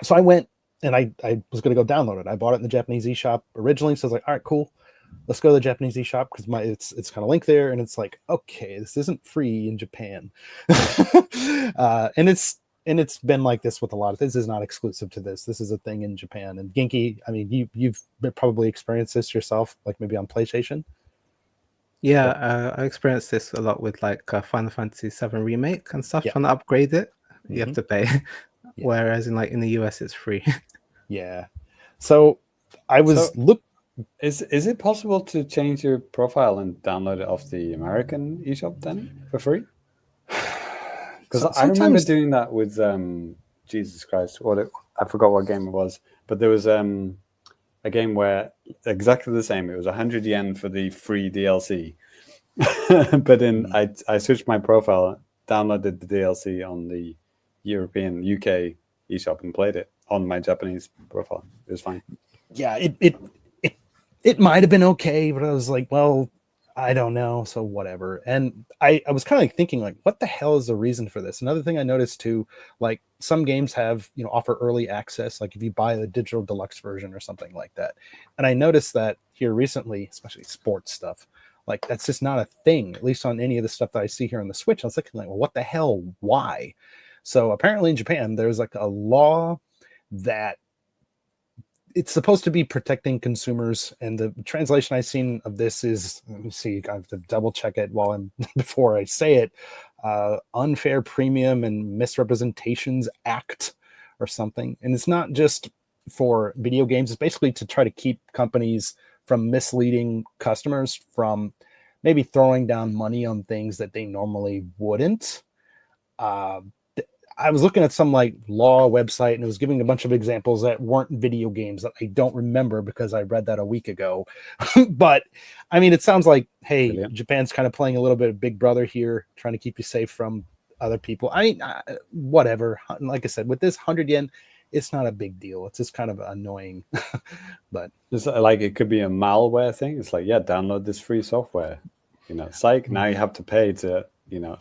so I went and I was going to go download it. I bought it in the Japanese eShop originally. So I was like, all right, cool. Let's go to the Japanese eShop because it's kind of linked there. And it's like, okay, this isn't free in Japan. And it's been like this with a lot of this. Is not exclusive to this. This is a thing in Japan. And Genki, I mean, you've probably experienced this yourself, like maybe on PlayStation. Yeah, I experienced this a lot with like Final Fantasy VII Remake and stuff. Trying to upgrade it, you have to pay. Whereas in the US, it's free. Yeah. So I was Is it possible to change your profile and download it off the American eShop then for free? Because I remember doing that with Jesus Christ, I forgot what game it was, but there was a game where exactly the same. It was 100 yen for the free DLC, but then I switched my profile, downloaded the DLC on the European UK eShop and played it on my Japanese profile. It was fine. Yeah, it might have been okay, but I was like, well, I don't know, so whatever. And I was kind of like thinking, like, what the hell is the reason for this? Another thing I noticed too, like some games have, you know, offer early access, like if you buy the digital deluxe version or something like that. And I noticed that here recently, especially sports stuff, like that's just not a thing, at least on any of the stuff that I see here on the Switch. I was thinking, like, well, what the hell? Why? So apparently in Japan, there's like a law that it's supposed to be protecting consumers, and the translation I've seen of this is, let me see, I have to double check it before I say it. Unfair Premium and Misrepresentations Act or something. And it's not just for video games. It's basically to try to keep companies from misleading customers, from maybe throwing down money on things that they normally wouldn't. I was looking at some like law website and it was giving a bunch of examples that weren't video games that I don't remember because I read that a week ago. But I mean, it sounds like, hey, Brilliant. Japan's kind of playing a little bit of Big Brother here, trying to keep you safe from other people. I mean, whatever. Like I said, with this 100 yen, it's not a big deal. It's just kind of annoying. But it's like it could be a malware thing. It's like, yeah, download this free software. You know, psych. Now you have to pay to, you know,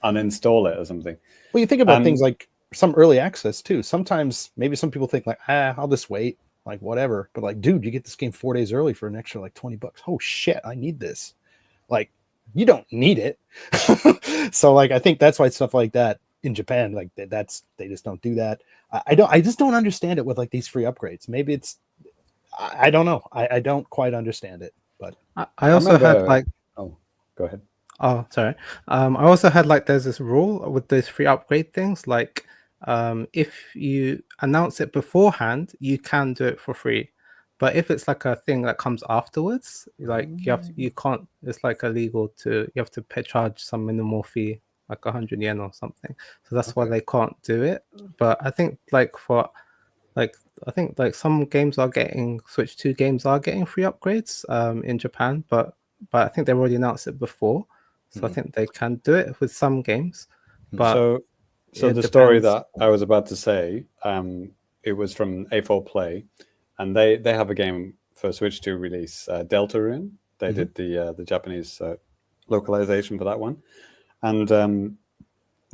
uninstall it or something. Well, you think about things like some early access too. Sometimes maybe some people think like, I'll just wait, like whatever. But like, dude, you get this game 4 days early for an extra like $20. Oh shit, I need this. Like, you don't need it. So like, I think that's why stuff like that in Japan, like they just don't do that. I just don't understand it with like these free upgrades. Maybe it's, I don't know. I don't quite understand it. But I also had like, oh, go ahead. Oh, sorry. I also had like there's this rule with those free upgrade things. Like, if you announce it beforehand, you can do it for free. But if it's like a thing that comes afterwards, like you can't. It's like illegal to. You have to charge some minimal fee, like 100 yen or something. So that's why they can't do it. But I think like some games are getting Switch 2 games are getting free upgrades in Japan, but I think they've already announced it before. So I think they can do it with some games. But so the story that I was about to say, it was from A4 Play, and they have a game for Switch 2 release, Deltarune. They did the Japanese localization for that one. And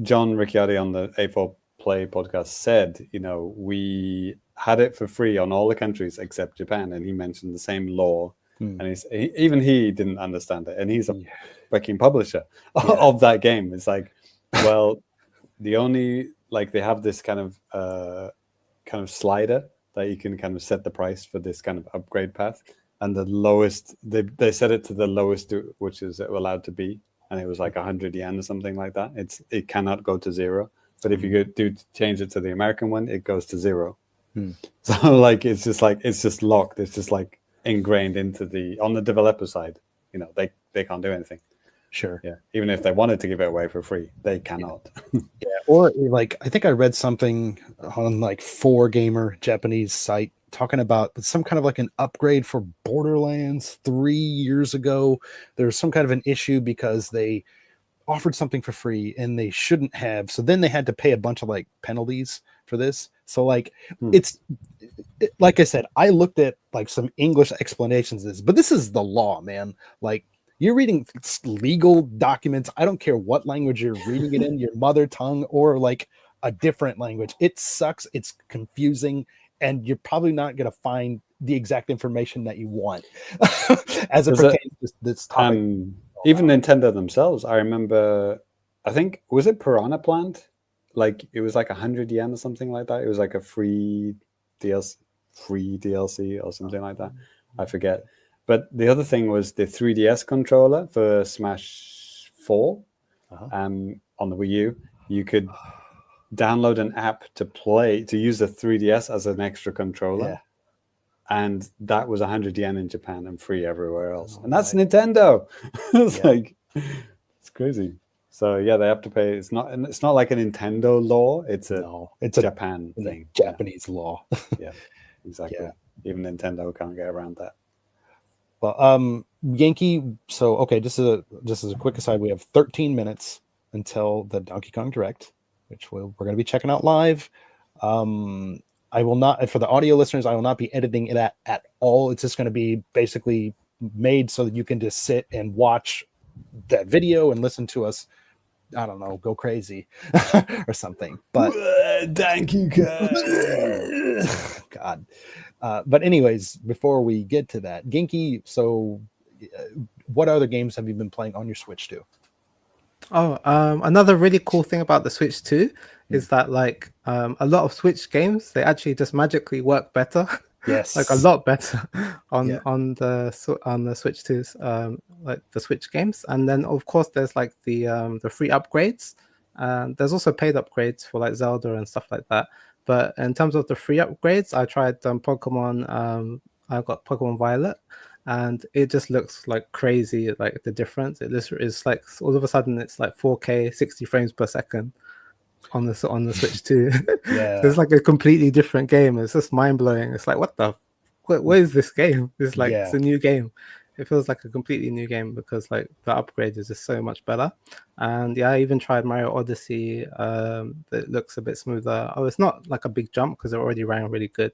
John Ricciardi on the A4 Play podcast said, you know, we had it for free on all the countries except Japan, and he mentioned the same law. And even he didn't understand it, and he's a fucking publisher of that game. It's like, well, the only like they have this kind of slider that you can kind of set the price for this kind of upgrade path, and the lowest they set it to the lowest which is allowed to be, and it was like 100 yen or something like that. It cannot go to zero, but if you do change it to the American one, it goes to zero. So like it's just locked. It's just like ingrained into on the developer side, you know, they can't do anything. Sure. Yeah. Even if they wanted to give it away for free, they cannot. Or like, I think I read something on like 4Gamer Japanese site talking about some kind of like an upgrade for Borderlands 3 years ago. There's some kind of an issue because they offered something for free and they shouldn't have. So then they had to pay a bunch of like penalties for this. So like like I said, I looked at like some English explanations of this, but this is the law, man. Like you're reading legal documents. I don't care what language you're reading it in, your mother tongue or like a different language. It sucks. It's confusing. And you're probably not going to find the exact information that you want as it pertains to this topic. Even Nintendo themselves, I remember, I think, was it Piranha Plant? Like it was like 100 yen or something like that. It was like a free DLC or something like that. I forget. But the other thing was the 3DS controller for Smash 4 on the Wii U. You could download an app to use the 3DS as an extra controller. Yeah. And that was 100 yen in Japan and free everywhere else. And that's Nintendo. It's like, it's crazy. So yeah, they have to pay. It's not like a Nintendo law. It's a Japan thing. Japanese law. Yeah, exactly. Yeah. Even Nintendo can't get around that. Well, Yankee. So okay, just as a quick aside, we have 13 minutes until the Donkey Kong Direct, which we're going to be checking out live. I will not, for the audio listeners, I will not be editing it at all. It's just going to be basically made so that you can just sit and watch that video and listen to us, I don't know, go crazy or something. But thank you, God. But anyways, before we get to that, Genki, so what other games have you been playing on your Switch too? Another really cool thing about the Switch 2 is that like a lot of Switch games, they actually just magically work better Yes. like a lot better on Yeah. on the Switch 2's like the Switch games. And then of course there's like the free upgrades, and there's also paid upgrades for like Zelda and stuff like that. But in terms of the free upgrades, I tried Pokemon. I got Pokemon Violet, and it just looks like crazy. Like the difference, it's like all of a sudden it's like 4K 60 frames per second on the Switch 2. Yeah. So it's like a completely different game. It's just mind blowing. It's like, what is this game? It's like it's a new game. It feels like a completely new game because like the upgrade is just so much better. And yeah, I even tried Mario Odyssey. It looks a bit smoother. Oh, it's not like a big jump because it already ran really good.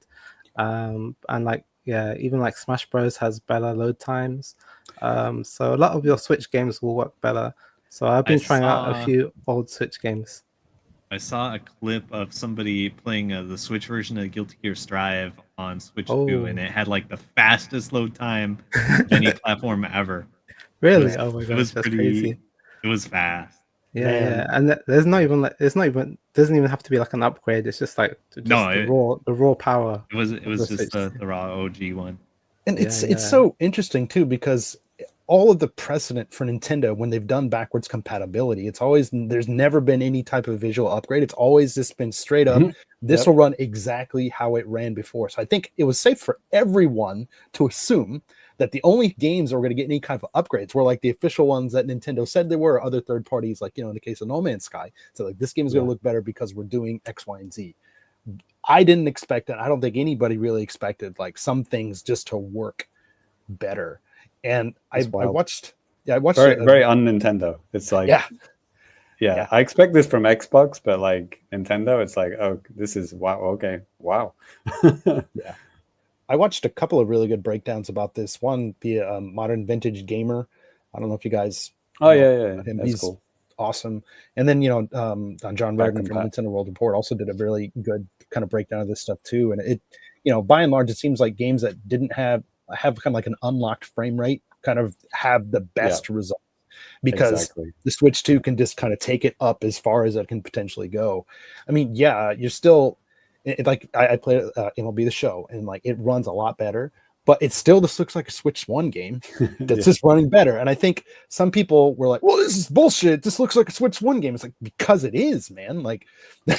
And like yeah, even like Smash Bros has better load times. So a lot of your Switch games will work better. So I've been trying out a few old Switch games. I saw a clip of somebody playing the Switch version of Guilty Gear Strive on Switch 2, and it had like the fastest load time of any platform ever. Really? Oh my gosh, that's crazy. It was fast. Yeah, yeah, and there's not even like doesn't even have to be like an upgrade. It's just like the raw power. It was just the raw OG one. And it's so interesting too, because all of the precedent for Nintendo when they've done backwards compatibility, there's never been any type of visual upgrade. It's always just been straight up. This will run exactly how it ran before. So I think it was safe for everyone to assume that the only games that were going to get any kind of upgrades were like the official ones that Nintendo said they were, or other third parties, like, in the case of No Man's Sky. So like, this game is going to look better because we're doing X, Y, and Z. I didn't expect it. I don't think anybody really expected like some things just to work better. And I watched very on Nintendo. It's like, yeah, I expect this from Xbox, but like Nintendo, it's like, oh, this is wow. Okay. Wow. Yeah. I watched a couple of really good breakdowns about this. One via Modern Vintage Gamer. I don't know if you guys. Yeah. Him. That's He's cool. Awesome. And then John Redden from Nintendo World Report also did a really good kind of breakdown of this stuff too. And it, by and large, it seems like games that didn't have kind of like an unlocked frame rate kind of have the best results, because the Switch 2 can just kind of take it up as far as it can potentially go. I mean, yeah, you're still like I played MLB The Show, and like it runs a lot better, but it still just looks like a Switch 1 game that's just running better. And I think some people were like, well, this is bullshit. This looks like a Switch 1 game. It's like, because it is, man. Like,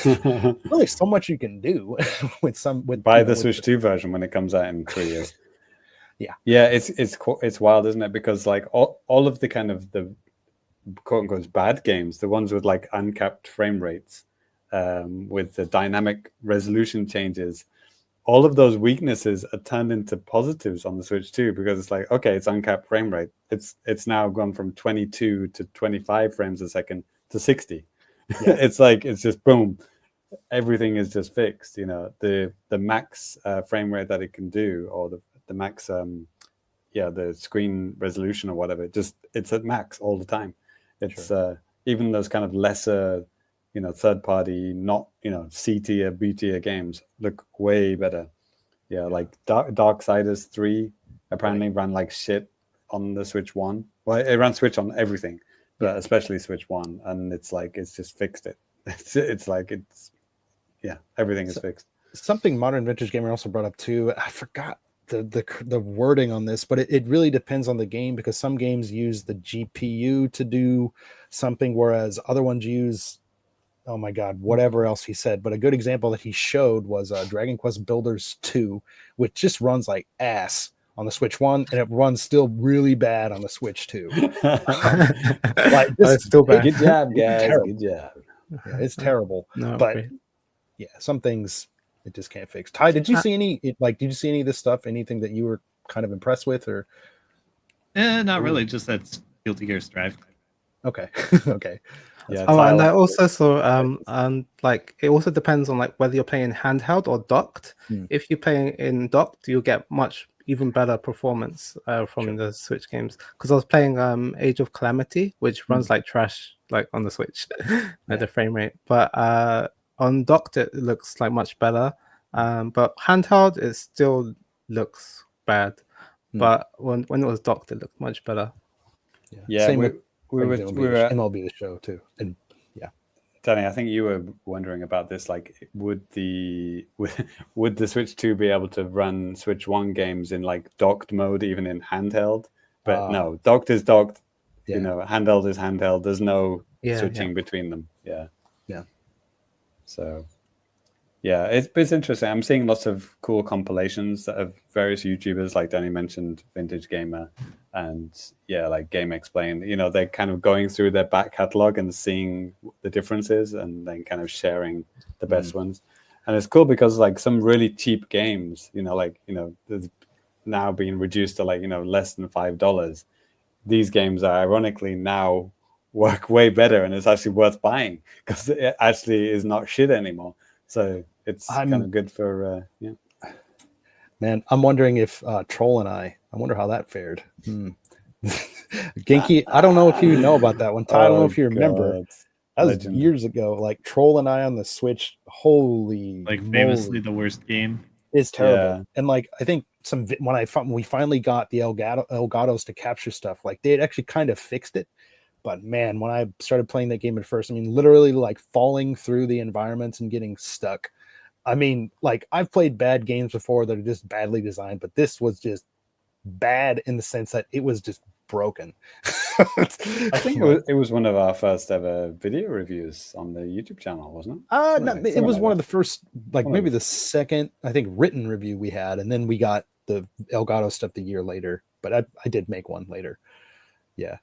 really so much you can do with the Switch 2 version when it comes out in 3 years. Yeah, it's wild, isn't it? Because like all of the kind of the quote unquote bad games, the ones with like uncapped frame rates, with the dynamic resolution changes, all of those weaknesses are turned into positives on the Switch 2, because it's like, okay, it's uncapped frame rate. It's now gone from 22 to 25 frames a second to 60. It's like, it's just boom, everything is just fixed. The max frame rate that it can do, or the max the screen resolution or whatever, it's at max all the time. It's even those kind of lesser third party, not C tier, B tier games look way better. Like Darksiders 3 apparently ran like shit on the Switch 1. Well, it ran Switch on everything, but especially Switch 1, and it's like it's just fixed it. It's like everything is fixed. Something Modern Vintage Gamer also brought up too, I forgot the wording on this, but it really depends on the game, because some games use the GPU to do something, whereas other ones use, oh my God, whatever else he said. But a good example that he showed was Dragon Quest Builders 2, which just runs like ass on the Switch 1, and it runs still really bad on the Switch 2. Like, it's still bad. Good job, guys. Good job. Yeah, it's terrible. No, but great. Yeah, some things it just can't fix. Ty, did you see any of this stuff? Anything that you were kind of impressed with, or? Not really. Just that Guilty Gear Strive. Okay. Okay. Yeah. And I also saw like it also depends on like whether you're playing handheld or docked. If you're playing in docked, you'll get even better performance from the Switch games. Because I was playing Age of Calamity, which runs like trash, like on the Switch, at the frame rate. But on docked, it looks like much better. But handheld, it still looks bad. But when it was docked, it looked much better. Yeah. Same with we were MLB The Show too, and Danny, I think you were wondering about this. Like, would the Switch 2 be able to run Switch 1 games in like docked mode, even in handheld? But no, docked is docked. Yeah. You know, handheld is handheld. There's no Yeah, switching between them. Yeah. Yeah. So, yeah, it's interesting. I'm seeing lots of cool compilations of various YouTubers, like Danny mentioned, Vintage Gamer, and like Game Explain. You know, they're kind of going through their back catalog and seeing the differences, and then kind of sharing the best ones. And it's cool because like some really cheap games, there's now being reduced to like less than $5. These games are ironically now work way better, and it's actually worth buying because it actually is not shit anymore. So it's kind of good for Man, I'm wondering if Troll and I wonder how that fared. Genki, I don't know if you know about that one. Ty, I don't know if you remember. God. That was Legend. years ago. Like Troll and I on the Switch. Holy, Like moly. famously the worst game. It's terrible. Yeah. And like I think when we finally got the Elgatos to capture stuff, like they had actually kind of fixed it. But man, when I started playing that game at first, I mean, literally like falling through the environments and getting stuck. I mean, like I've played bad games before that are just badly designed, but this was just bad in the sense that it was just broken. I think it was one of our first ever video reviews on the YouTube channel, wasn't it? No, it was one of the first, like maybe the second, I think, written review we had, and then we got the Elgato stuff the year later. But I did make one later. Yeah.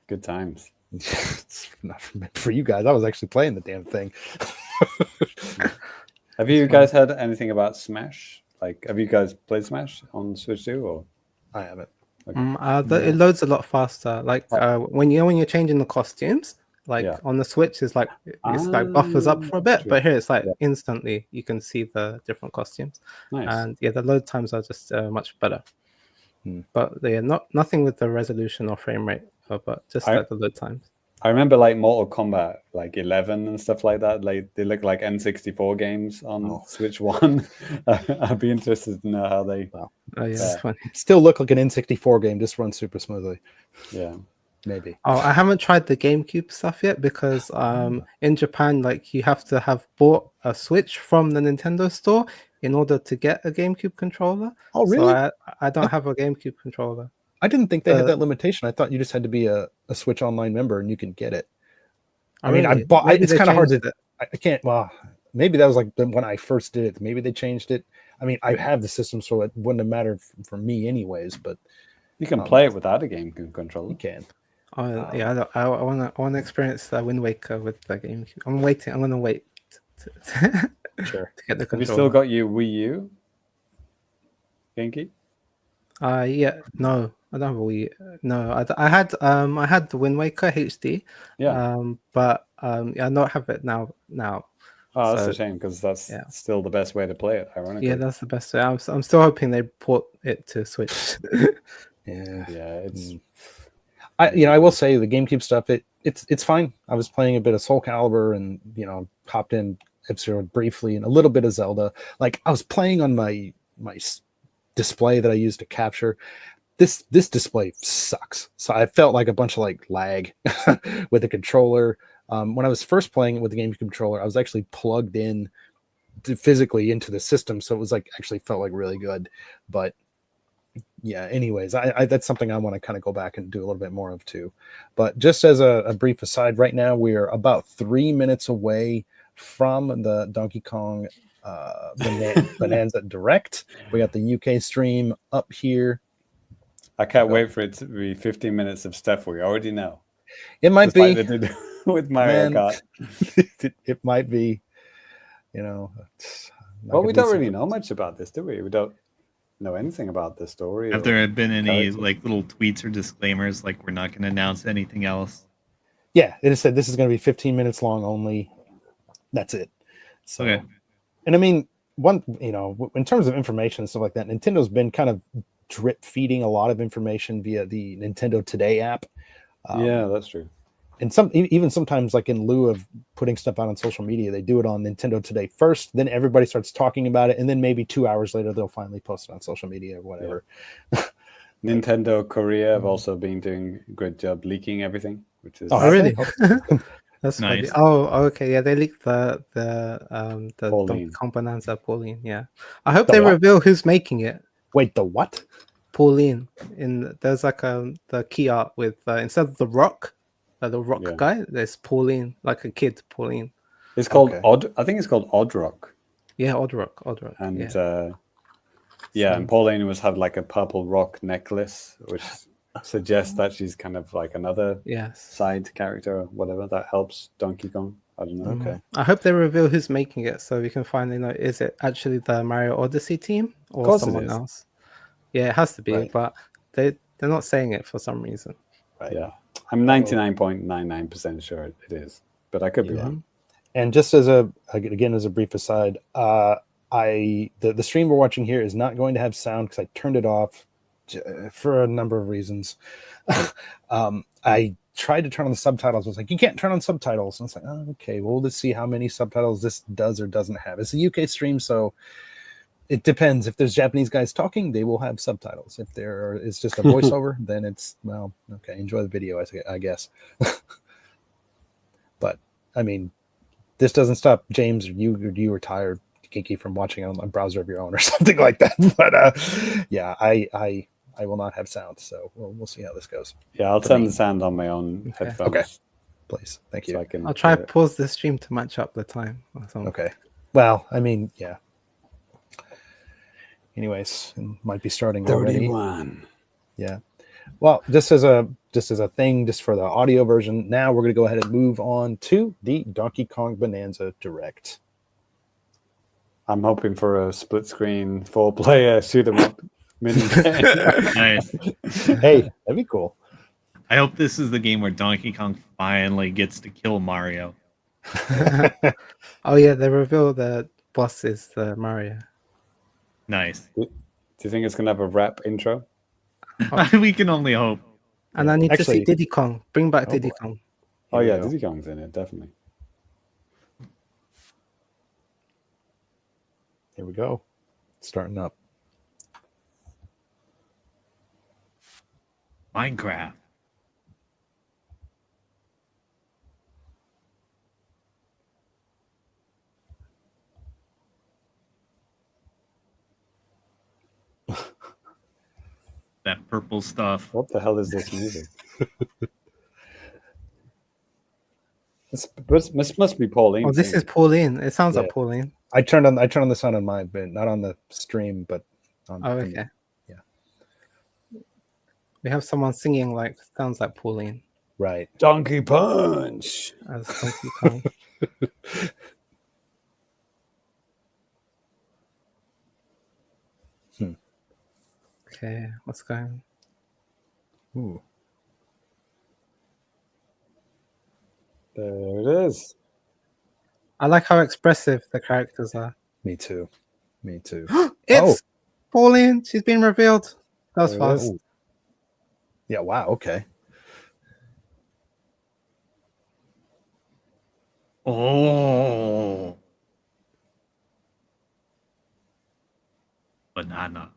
Good times. It's not for you guys. I was actually playing the damn thing. Have you guys heard anything about Smash? Like, have you guys played Smash on Switch 2? Or I haven't. Okay. It loads a lot faster. Like when you're changing the costumes, like on the Switch, it's like buffers up for a bit, but here it's like instantly you can see the different costumes. Nice. And the load times are just much better. But they're nothing with the resolution or frame rate, but just like the load times. I remember like Mortal Kombat, like 11 and stuff like that. Like they look like N64 games on Switch 1. I'd be interested to know how they. Oh yeah, it's funny. Still look like an N64 game. Just runs super smoothly. Yeah, maybe. Oh, I haven't tried the GameCube stuff yet because in Japan, like you have to have bought a Switch from the Nintendo store in order to get a GameCube controller. Oh, really? So I don't have a GameCube controller. I didn't think they had that limitation. I thought you just had to be a Switch Online member and you can get it. I mean, really? I bought. It's kind of hard to. It. I can't. Well, maybe that was like when I first did it. Maybe they changed it. I mean, I have the system, so it wouldn't have mattered for me anyways. But you can play it without a game controller. You can. Oh yeah, I want to experience Wind Waker with the GameCube. I'm waiting. I'm gonna wait. Sure. To get the controller. Have you still got your Wii U, Genki? Yeah. No. I don't have a Wii. No, I had the Wind Waker HD. Yeah. But I don't have it now. Oh, that's a shame because that's still the best way to play it. Ironically. Yeah, that's the best way. I'm still hoping they port it to Switch. Yeah. It's. I will say the GameCube stuff. It's fine. I was playing a bit of Soul Calibur and hopped in F-Zero briefly and a little bit of Zelda. Like I was playing on my display that I used to capture. This display sucks. So I felt like a bunch of like lag with the controller. When I was first playing it with the GameCube controller, I was actually plugged in physically into the system, so it was like actually felt like really good. But yeah, anyways, I that's something I want to kind of go back and do a little bit more of too. But just as a brief aside, right now we are about 3 minutes away from the Donkey Kong Bananza Direct. We got the UK stream up here. I can't wait for it to be 15 minutes of stuff we already know. It might be like with Mario Kart. It might be, Well, we don't really know much about this, do we? We don't know anything about the story. Have there been any like little tweets or disclaimers like we're not going to announce anything else? Yeah, it said this is going to be 15 minutes long only. That's it. So, okay. And I mean, in terms of information and stuff like that, Nintendo's been kind of drip feeding a lot of information via the Nintendo Today app. Yeah, that's true. And even sometimes, like in lieu of putting stuff out on social media, they do it on Nintendo Today first. Then everybody starts talking about it, and then maybe 2 hours later, they'll finally post it on social media or whatever. Yeah. Nintendo Korea have also been doing a great job leaking everything, which is really. That's funny. Nice. Oh, okay. Yeah, they leaked the Donkey Pauline. Kong Bonanza Pauline. Yeah, I hope The they what? reveal who's making it. Wait, the what? Pauline. There's like the key art with instead of the Rock, the Rock Yeah. guy. There's Pauline, like a kid, Pauline. It's called Okay. Odd. I think it's called Odd Rock. Yeah, Odd Rock. And Yeah. and Pauline had like a purple rock necklace, which suggests that she's kind of like another Yes. side character or whatever that helps Donkey Kong. I don't know. Okay. I hope they reveal who's making it so we can finally know, is it actually the Mario Odyssey team or course it someone is. else? Yeah, it has to be, Right. but they're not saying it for some reason. Right. Yeah, I'm 99.99% sure it is, but I could be wrong. And just as a brief aside, the stream we're watching here is not going to have sound because I turned it off for a number of reasons. I tried to turn on the subtitles. I was like, you can't turn on subtitles. And it's like, oh, okay, well, let's see how many subtitles this does or doesn't have. It's a UK stream, so it depends. If there's Japanese guys talking, they will have subtitles. If there is just a voiceover, then it's, well, okay, enjoy the video, I guess. But, I mean, this doesn't stop James or you or Ty or Kinky from watching on a browser of your own or something like that. But yeah, I will not have sound, so we'll see how this goes. Yeah, I'll turn the sound on my own headphones. Okay, please, thank you. So I'll try to pause the stream to match up the time or something. Okay. Well, I mean, yeah. Anyways, it might be starting already. 31. Yeah. Well, just as a thing, just for the audio version, now we're going to go ahead and move on to the Donkey Kong Bonanza Direct. I'm hoping for a split screen 4-player shoot 'em up mini game. Nice. Hey, that'd be cool. I hope this is the game where Donkey Kong finally gets to kill Mario. Oh yeah, they reveal the boss is the Mario. Nice. Do you think it's gonna have a rap intro? We can only hope. And I need to Actually- see Diddy Kong. Bring back Oh, Diddy boy. Kong. Oh Here we yeah, go. Diddy Kong's in it, definitely. Here we go. Starting up. Minecraft. That purple stuff. What the hell is this music? This must be Pauline. Oh, this singing. is Pauline. It sounds Yeah. like Pauline. I turned on the sound on mine, but not on the stream, but on Oh, from- okay. Yeah. We have someone singing like sounds like Pauline Right. Donkey Punch. as Donkey Kong. Okay, what's going on? Ooh. There it is. I like how expressive the characters are. Me too. Me too. It's Pauline. She's been revealed. That was There it is. fast. Yeah, wow, okay. Oh. Banana.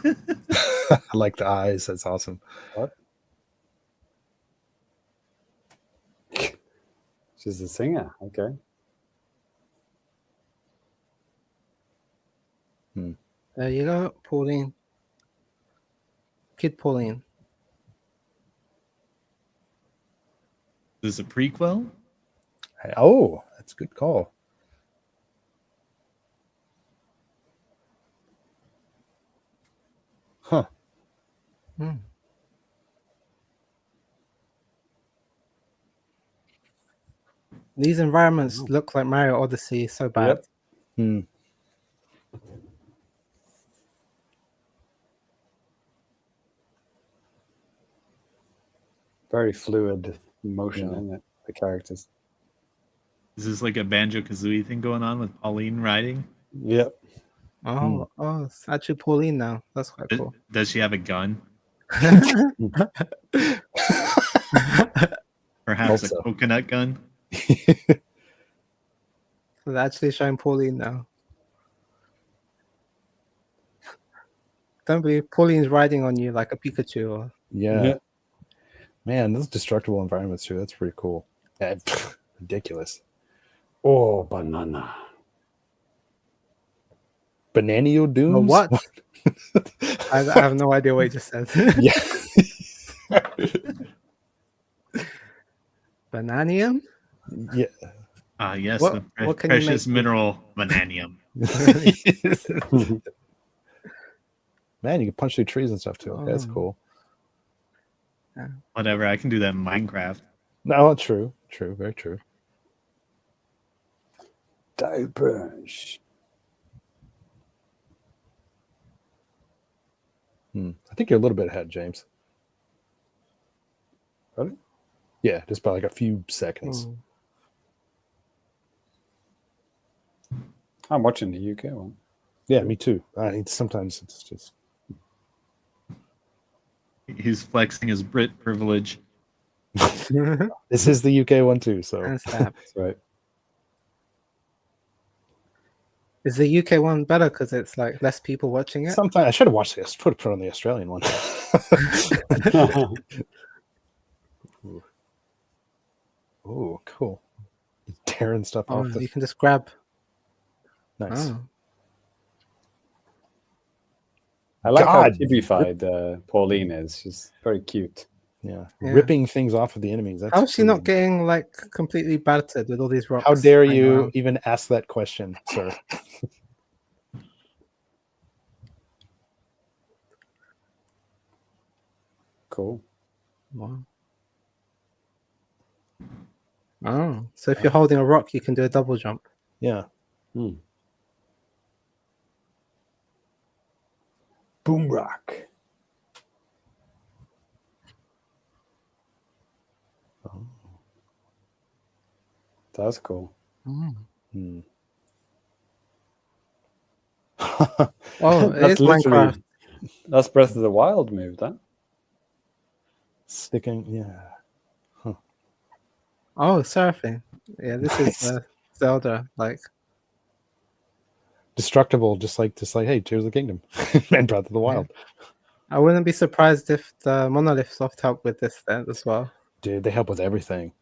I like the eyes. That's awesome. What? She's a singer. Okay. There you go, Pauline. Kid Pauline. This is a prequel? Hey, oh, that's a good call. Huh. Hmm. These environments look like Mario Odyssey so bad. Yep. Hmm. Very fluid motion Yeah. in it. The characters. Is this like a Banjo Kazooie thing going on with Pauline riding? Yep. Oh, it's actually Pauline now. That's quite cool. Does she have a gun? Perhaps Hope a so. coconut gun? So they're actually showing Pauline now. Don't believe Pauline's riding on you like a Pikachu. Or... Yeah. Man, those destructible environments too. That's pretty cool. Ridiculous. Oh, banana. Bananio Dooms? What? I have no idea what you just said. Yeah. Bananium? Yeah. Yes, What- the what can you precious make? mineral vanadium. Man, you can punch through trees and stuff too. Okay, that's Oh. cool. Whatever, I can do that in Minecraft. No, true. True. Very true. Diapers. I think you're a little bit ahead, James. Really? Yeah, just by like a few seconds. Hmm. I'm watching the UK one. Yeah, me too. Sometimes it's just He's flexing his Brit privilege. this is the UK one too. So And snap. That's right. Is the UK one better because it's like less people watching it? sometimes I should have watched this. Put on the Australian one. Oh, cool. Tearing stuff Oh, off. The... you can just grab. Nice. Oh. I like how God. chibified Pauline is. She's very cute. Yeah. Yeah. Ripping things off of the enemies. That's How is she not weird. getting like completely battered with all these rocks? How dare flying you around? even ask that question, sir? Cool. Wow. Oh, so if you're holding a rock, you can do a double jump. Yeah. Boom rock. That's cool. Hmm. Oh, it That's is literally- Minecraft. That's Breath of the Wild move, that. Sticking. Yeah. Oh, surfing. Yeah, this Nice. is Zelda. Like, Destructible, just like hey, Tears of the Kingdom and Breath of the Wild. I wouldn't be surprised if the Monolith Soft help with this then as well. Dude, they help with everything.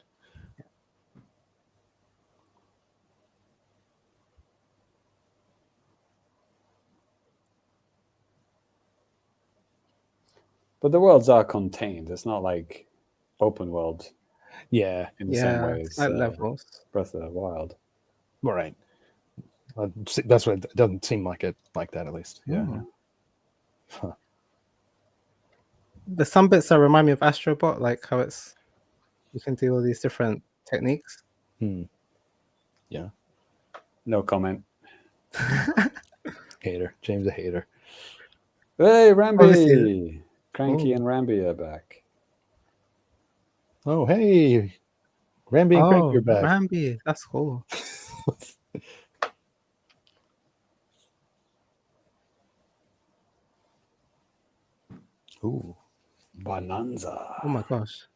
But the worlds are contained. It's not like open world Yeah. in the same Yeah, way it's as like levels. Breath of the Wild. Right. That's what it doesn't seem like it like that at least. Yeah. Oh. Huh. There's some bits that remind me of Astrobot, like how it's you can do all these different techniques. Yeah. No comment. Hater. James a hater. Hey, Ramby! Obviously- Cranky Oh. and Ramby are back. Oh, hey. Ramby and Crank, Oh, you're back. Ramby, that's cool. Ooh. Bananza. Oh my gosh.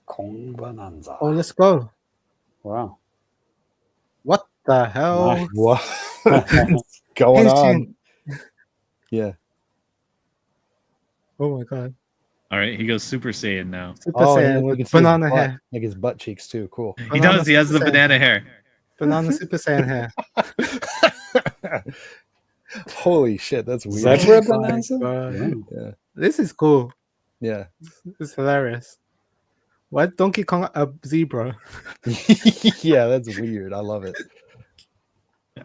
Kong Bananza. Oh, let's go. Wow. What the hell? Nice. What's going on? Ancient. Yeah. Oh my god. All right, he goes Super Saiyan now. Super Oh, yeah, Saiyan you with can see his banana butt, hair. like his butt cheeks too. Cool. He Banana does. He has the Super Saiyan. banana hair. Banana Super Saiyan hair. Holy shit, that's weird. Zebra Oh my Bananza? God. Yeah. This is cool. Yeah. It's hilarious. Why Donkey Kong a zebra? Yeah, that's weird. I love it.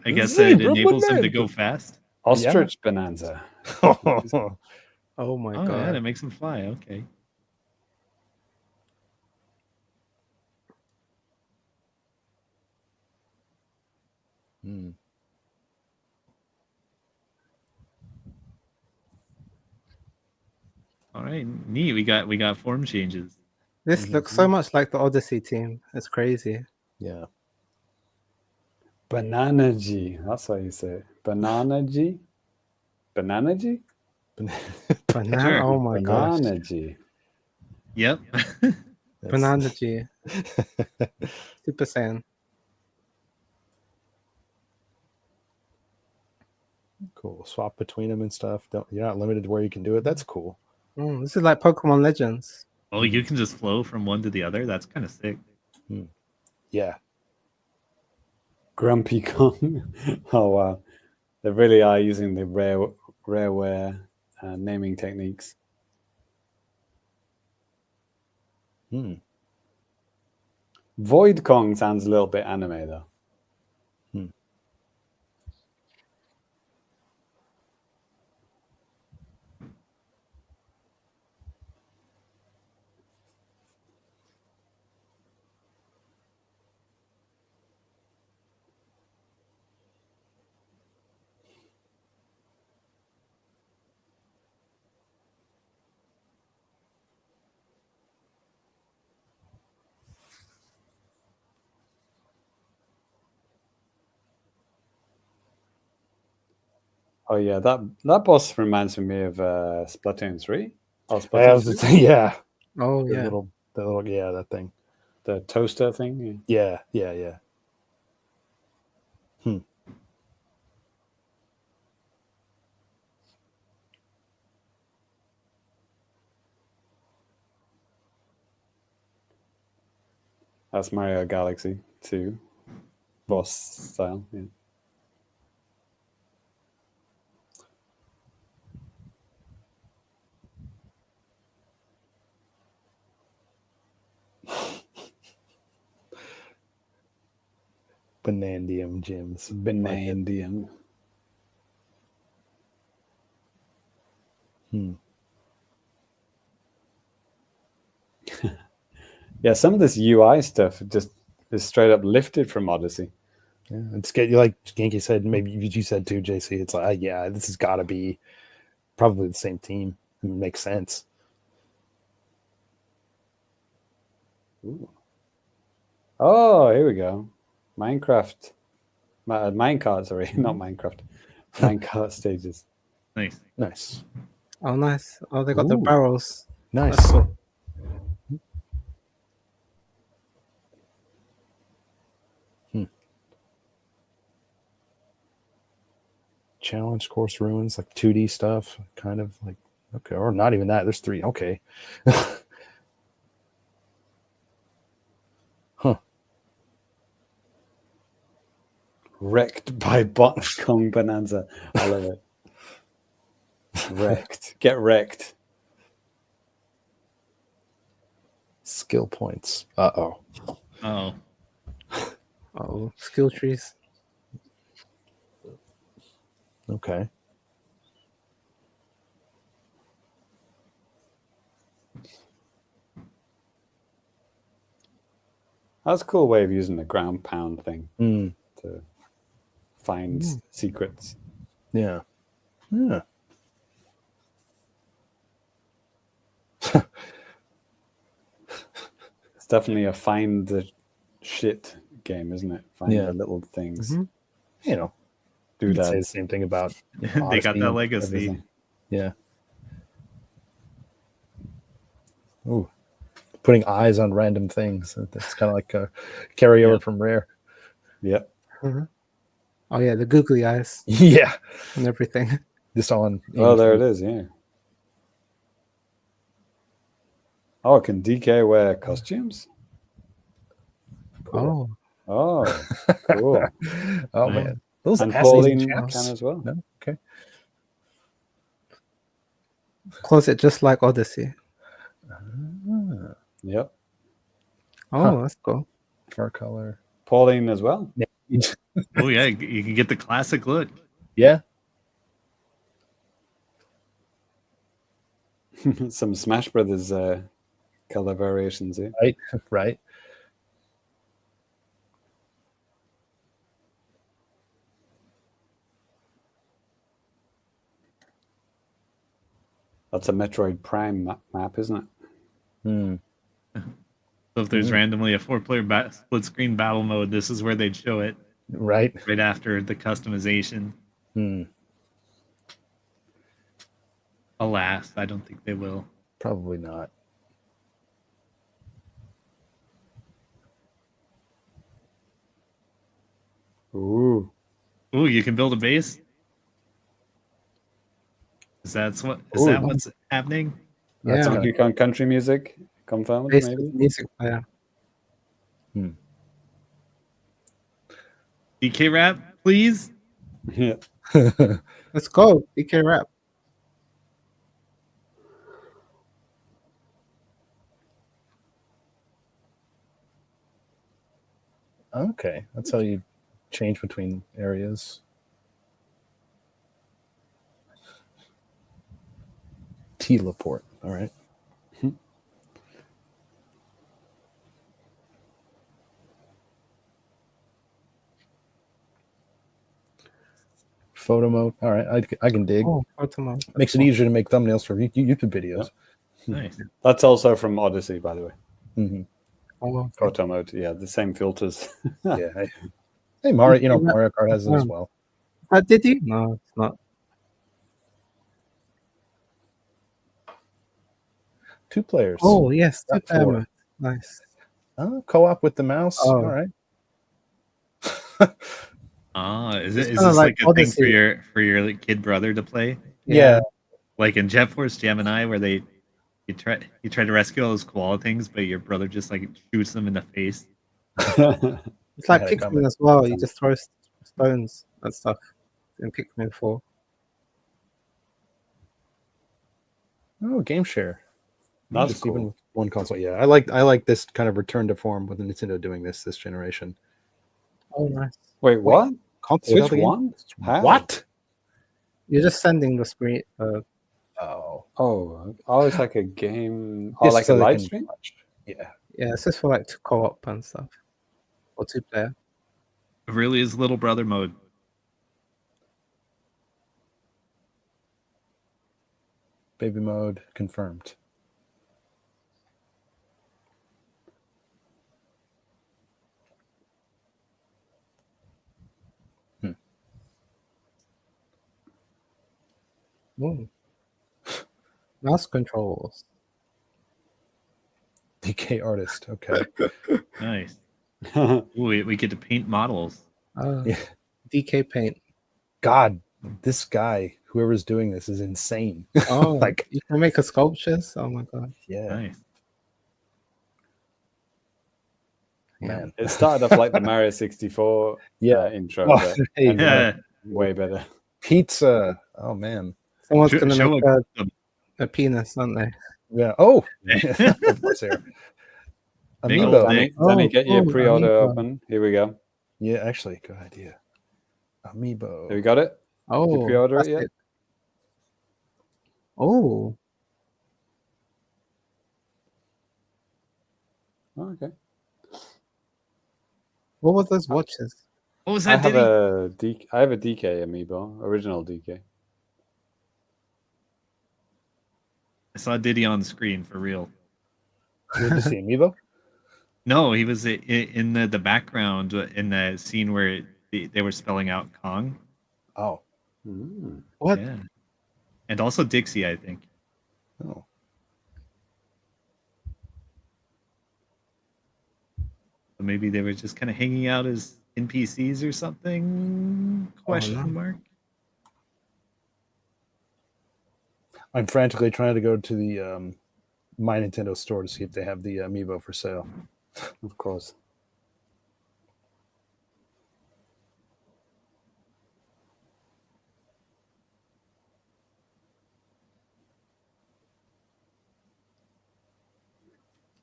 I guess it Zebra enables him to banana. go fast. Ostrich Bonanza. Oh my Oh, god. yeah, that makes him fly. Okay. Hmm. All right, neat. We got form changes. This looks so much like the Odyssey team. It's crazy. Yeah. Bananaji. That's how you say it. Bananaji. Bananaji. Banana. Sure. Oh my gosh. Bananaji. Yep. Banana G. Super Saiyan. Cool. Swap between them and stuff. You're not limited to where you can do it. That's cool. This is like Pokemon Legends. Oh, you can just flow from one to the other. That's kind of sick. Yeah. Grumpy Kong. Oh wow, they really are using the rareware naming techniques. Void Kong sounds a little bit anime though. Oh yeah, that boss reminds me of Splatoon 3. Oh, Splatoon 3? Oh The yeah. little, that thing. The toaster thing. Yeah. That's Mario Galaxy 2 boss style. Yeah. Banandium gyms. Banandium. Yeah, some of this UI stuff just is straight up lifted from Odyssey. Yeah, it's get you like Genki said, maybe you said too, JC. It's like, yeah, this has got to be probably the same team. It makes sense. Ooh. Oh, here we go. Minecraft. Minecart, sorry, not Minecraft. Minecart stages. Nice. Oh nice. Oh, they got the Ooh. barrels. Nice. That's cool. Challenge course ruins, like 2D stuff, kind of like, okay, or not even that. There's 3. Okay. Huh. Wrecked by Bot Kong Bananza. I love it. Wrecked. Get wrecked. Skill points. Uh-oh. Oh. Oh, skill trees. Okay. That's a cool way of using the ground pound thing to find secrets. Yeah. Yeah. It's definitely a find the shit game, isn't it? Find Yeah. the little things. You know, Do you could say the that. same thing about They got that legacy. Everything. Yeah. Ooh. Putting eyes on random things. That's kind of like a carryover from Rare. Yep. Oh yeah, the googly eyes Yeah. and everything. Just on. Oh, there it is. Yeah. Oh, can DK wear costumes? Cool. Oh, cool. Oh man, those and assassins Pauline chaps. can as well. No? Okay. Closet just like Odyssey. Yep. Oh, that's cool. Fur color. Pauline as well. Oh yeah, you can get the classic look. Yeah. Some Smash Brothers color variations here. Right. Right. That's a Metroid Prime map, isn't it? So if there's randomly a 4-player split screen battle mode, this is where they'd show it. Right. right after the customization. Alas, I don't think they will. Probably not. Ooh. Ooh, you can build a base? Is that Ooh. what's happening? That's Yeah. Donkey Kong Country music confirmed, Base maybe. with music player. DK rap, please. Yeah. Let's go. DK rap. Okay, that's how you change between areas. Teleport. All right. Photo mode. All right, I can dig. Oh, photo mode. Makes it easier to make thumbnails for YouTube videos. Nice. That's also from Odyssey, by the way. Mm-hmm. Oh, okay. Photo mode. Yeah, the same filters. Yeah. Hey, Mario. Mario Kart has it as well. Did you? No, it's not. 2 players. Oh, yes. Not 2-player 4. mode. Nice. Co-op with the mouse. Oh. All right. Is It's this kinda like like a thing Odyssey. for your like, kid brother to play? Yeah. Like in Jet Force Gemini, where you try to rescue all those koala things, but your brother just like shoots them in the face. It's like had it Pikmin coming. as well. You just throw stones and stuff in Pikmin 4. Oh, game share. That's Just even cool. with one console. Yeah, I like this kind of return to form with Nintendo doing this generation. Oh, nice. Wait, what? Console Switch without the game? One? How? What? You're just sending the screen. Oh, Oh, it's like a game. Oh, just like so a they live can stream? watch. Yeah. Yeah, it's just for like co-op and stuff. Or 2-player. It really is little brother mode. Baby mode confirmed. Ooh. Mouse controls. DK artist. Okay. Nice. Ooh, we get to paint models. Yeah. DK Paint. God, this guy, whoever's doing this, is insane. Oh, Like, you can make a sculptures. Oh my god. yeah, Nice. man. It started off like the Mario 64 Yeah. intro, Oh, but hey, ended Yeah. up way better. Pizza. Oh man. Someone's Show- gonna show make a penis, aren't they? Yeah. Oh, of course here. Big Amiibo. old dick. Danny, get your cool, pre-order Amiibo. open. Here we go. Yeah, actually, good idea. Amiibo. Have you got it? Oh, you pre-order that's it yet? Oh, Oh, okay. what were those watches? What was I that, have Diddy? I have a DK amiibo, original DK. I saw Diddy on the screen for real. Did you see Amiibo? No, he was in the background in the scene where they were spelling out Kong. Oh. Mm. What? Yeah. And also Dixie, I think. Oh. So maybe they were just kind of hanging out as NPCs or something? Question no. mark. I'm frantically trying to go to the My Nintendo store to see if they have the Amiibo for sale. Of course.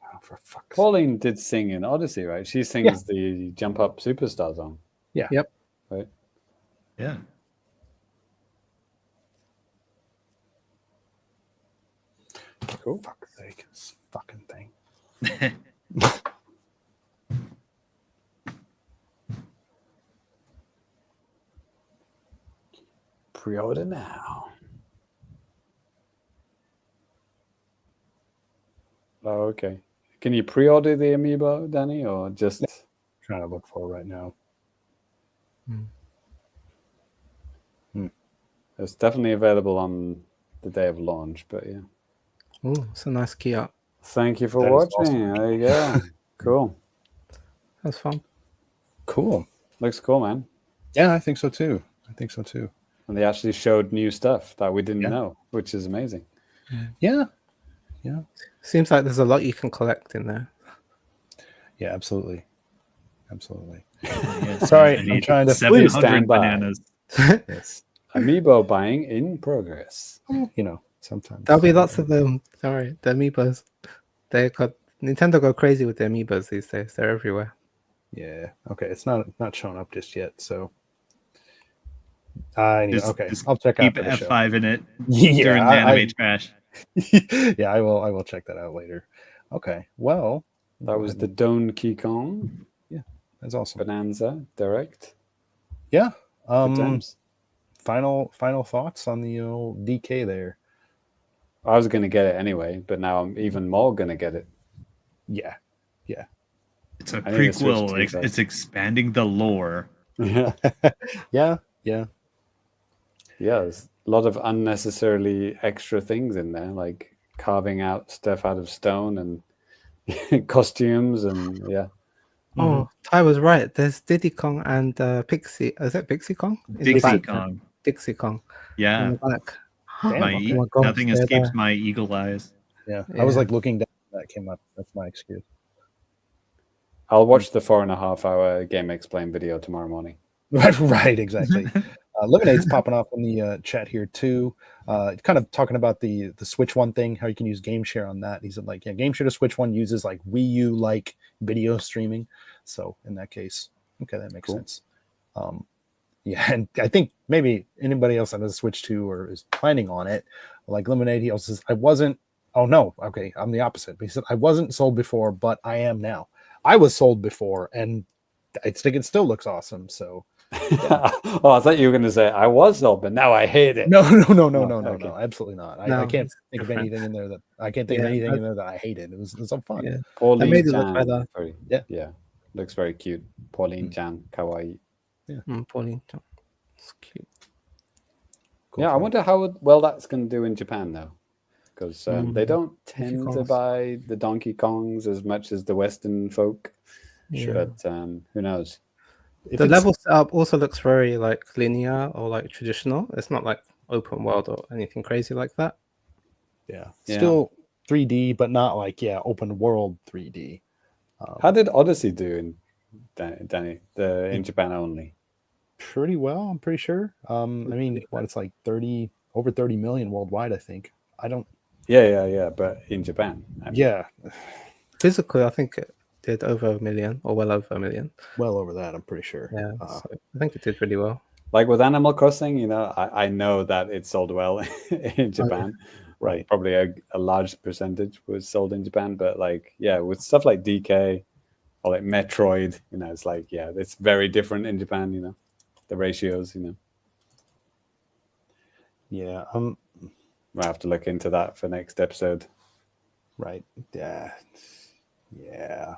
Oh, for fuck's sake. Pauline did sing in Odyssey, right? She sings the Jump Up Superstar song. Yeah. Yep. Right. Yeah. Cool. Fuck's sake. This fucking thing. Pre-order now. Oh, okay. Can you pre-order the amiibo, Danny, or just? Trying to look for it right now. It's definitely available on the day of launch, but yeah. Oh, it's a nice key art. Thank you for That is watching. awesome. There you go. Cool. That's fun. Cool. Looks cool, man. Yeah, I think so too. And they actually showed new stuff that we didn't Yeah. know, which is amazing. Yeah. Seems like there's a lot you can collect in there. Yeah, absolutely. Yes, Sorry, I I'm need trying to- Please 700 stand by. bananas. Yes. Amiibo buying in progress. You know, sometimes There'll be lots of them. Sorry, the amiibos. Nintendo go crazy with the amiibos these days. They're everywhere. Yeah. Okay. It's not showing up just yet. So. Anyway, okay. Just I'll check out keep for the show. F5 in it Yeah, during the anime trash. Yeah, I will check that out later. Okay. Well, That was the Donkey Kong that's awesome. Bananza Direct. Yeah. Good times. Final thoughts on the DK there. I was going to get it anyway, but now I'm even more going to get it. Yeah. It's a I need to switch prequel. to that. It's expanding the lore. Yeah. Yeah. Yeah, there's a lot of unnecessarily extra things in there, like carving out stuff out of stone and costumes, and yeah. Oh, Ty was right. There's Diddy Kong and Pixie. Is it Pixie Kong? In the Dixie back. Kong. Dixie Kong. In Yeah. the back. Damn, My okay. Oh my gosh, nothing they're escapes there. my eagle eyes. Yeah. I was Yeah. like looking down. That came up. That's my excuse. I'll watch the 4.5-hour Game Explain video tomorrow morning. Right, exactly. Lemonade's popping off in the chat here too. Kind of talking about the Switch One thing, how you can use Game Share on that. He said like, yeah, Game Share to Switch One uses like Wii U like video streaming. So in that case, okay, that makes Cool. sense. Yeah, and I think maybe anybody else that has a Switch 2 or is planning on it, like Lemonade, he also says, I wasn't. Oh no, okay, I'm the opposite. But he said I wasn't sold before, but I am now. I was sold before, and I think it still looks awesome. So. Oh, I thought you were going to say I was sold, but now I hate it. No, okay. absolutely not. No, I can't it's think of different. anything in there that I can't think of anything in there that I hated. It was so fun. Yeah. Pauline made it look Chan, better. Yeah. Looks very cute. Pauline Chan, kawaii. Pauline. It's cute. Cool. Yeah, I wonder how well that's going to do in Japan though, because they don't Donkey tend to Kongs. buy the Donkey Kongs as much as the Western folk. Yeah. But who knows? If The it's- level setup also looks very like linear or like traditional. It's not like open world or anything crazy like that. Yeah, Yeah. still 3D, but not like open world 3D. How did Odyssey do in Danny? In Japan only. Pretty well, I'm pretty sure. I mean, it's like over 30 million worldwide. I think. I don't. Yeah. But in Japan, I mean, Yeah, Physically, I think it did over 1 million or well over 1 million. well over that. I'm pretty sure. Yeah, so I think it did really well. like with Animal Crossing, I know that it sold well in Japan. Right. Like, probably a large percentage was sold in Japan, but like, yeah, with stuff like DK or like Metroid, it's like, yeah, it's very different in Japan, the ratios, Yeah. We'll have to look into that for next episode. Right. Yeah. Yeah.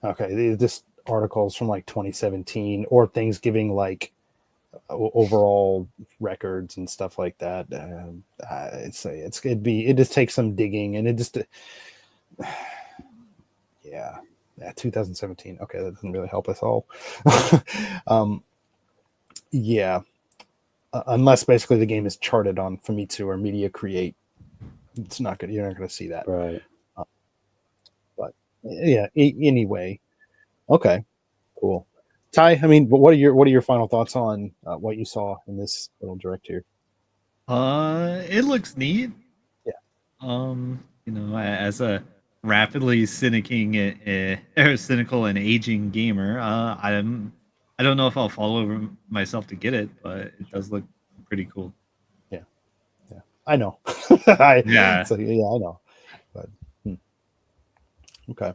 Okay. This articles from like 2017 or things giving like overall records and stuff like that. It just takes some digging and it just, yeah. 2017. Okay. That doesn't really help us all. Yeah. Unless basically the game is charted on Famitsu or Media Create, it's not good. You're not going to see that. Right. But yeah. Anyway. Okay. Cool. Ty, I mean, what are your final thoughts on what you saw in this little direct here? It looks neat. Yeah. As a rapidly cynical and aging gamer, I don't know if I'll fall over myself to get it, but it does look pretty cool. Yeah. I know. Yeah. So yeah, I know. But okay.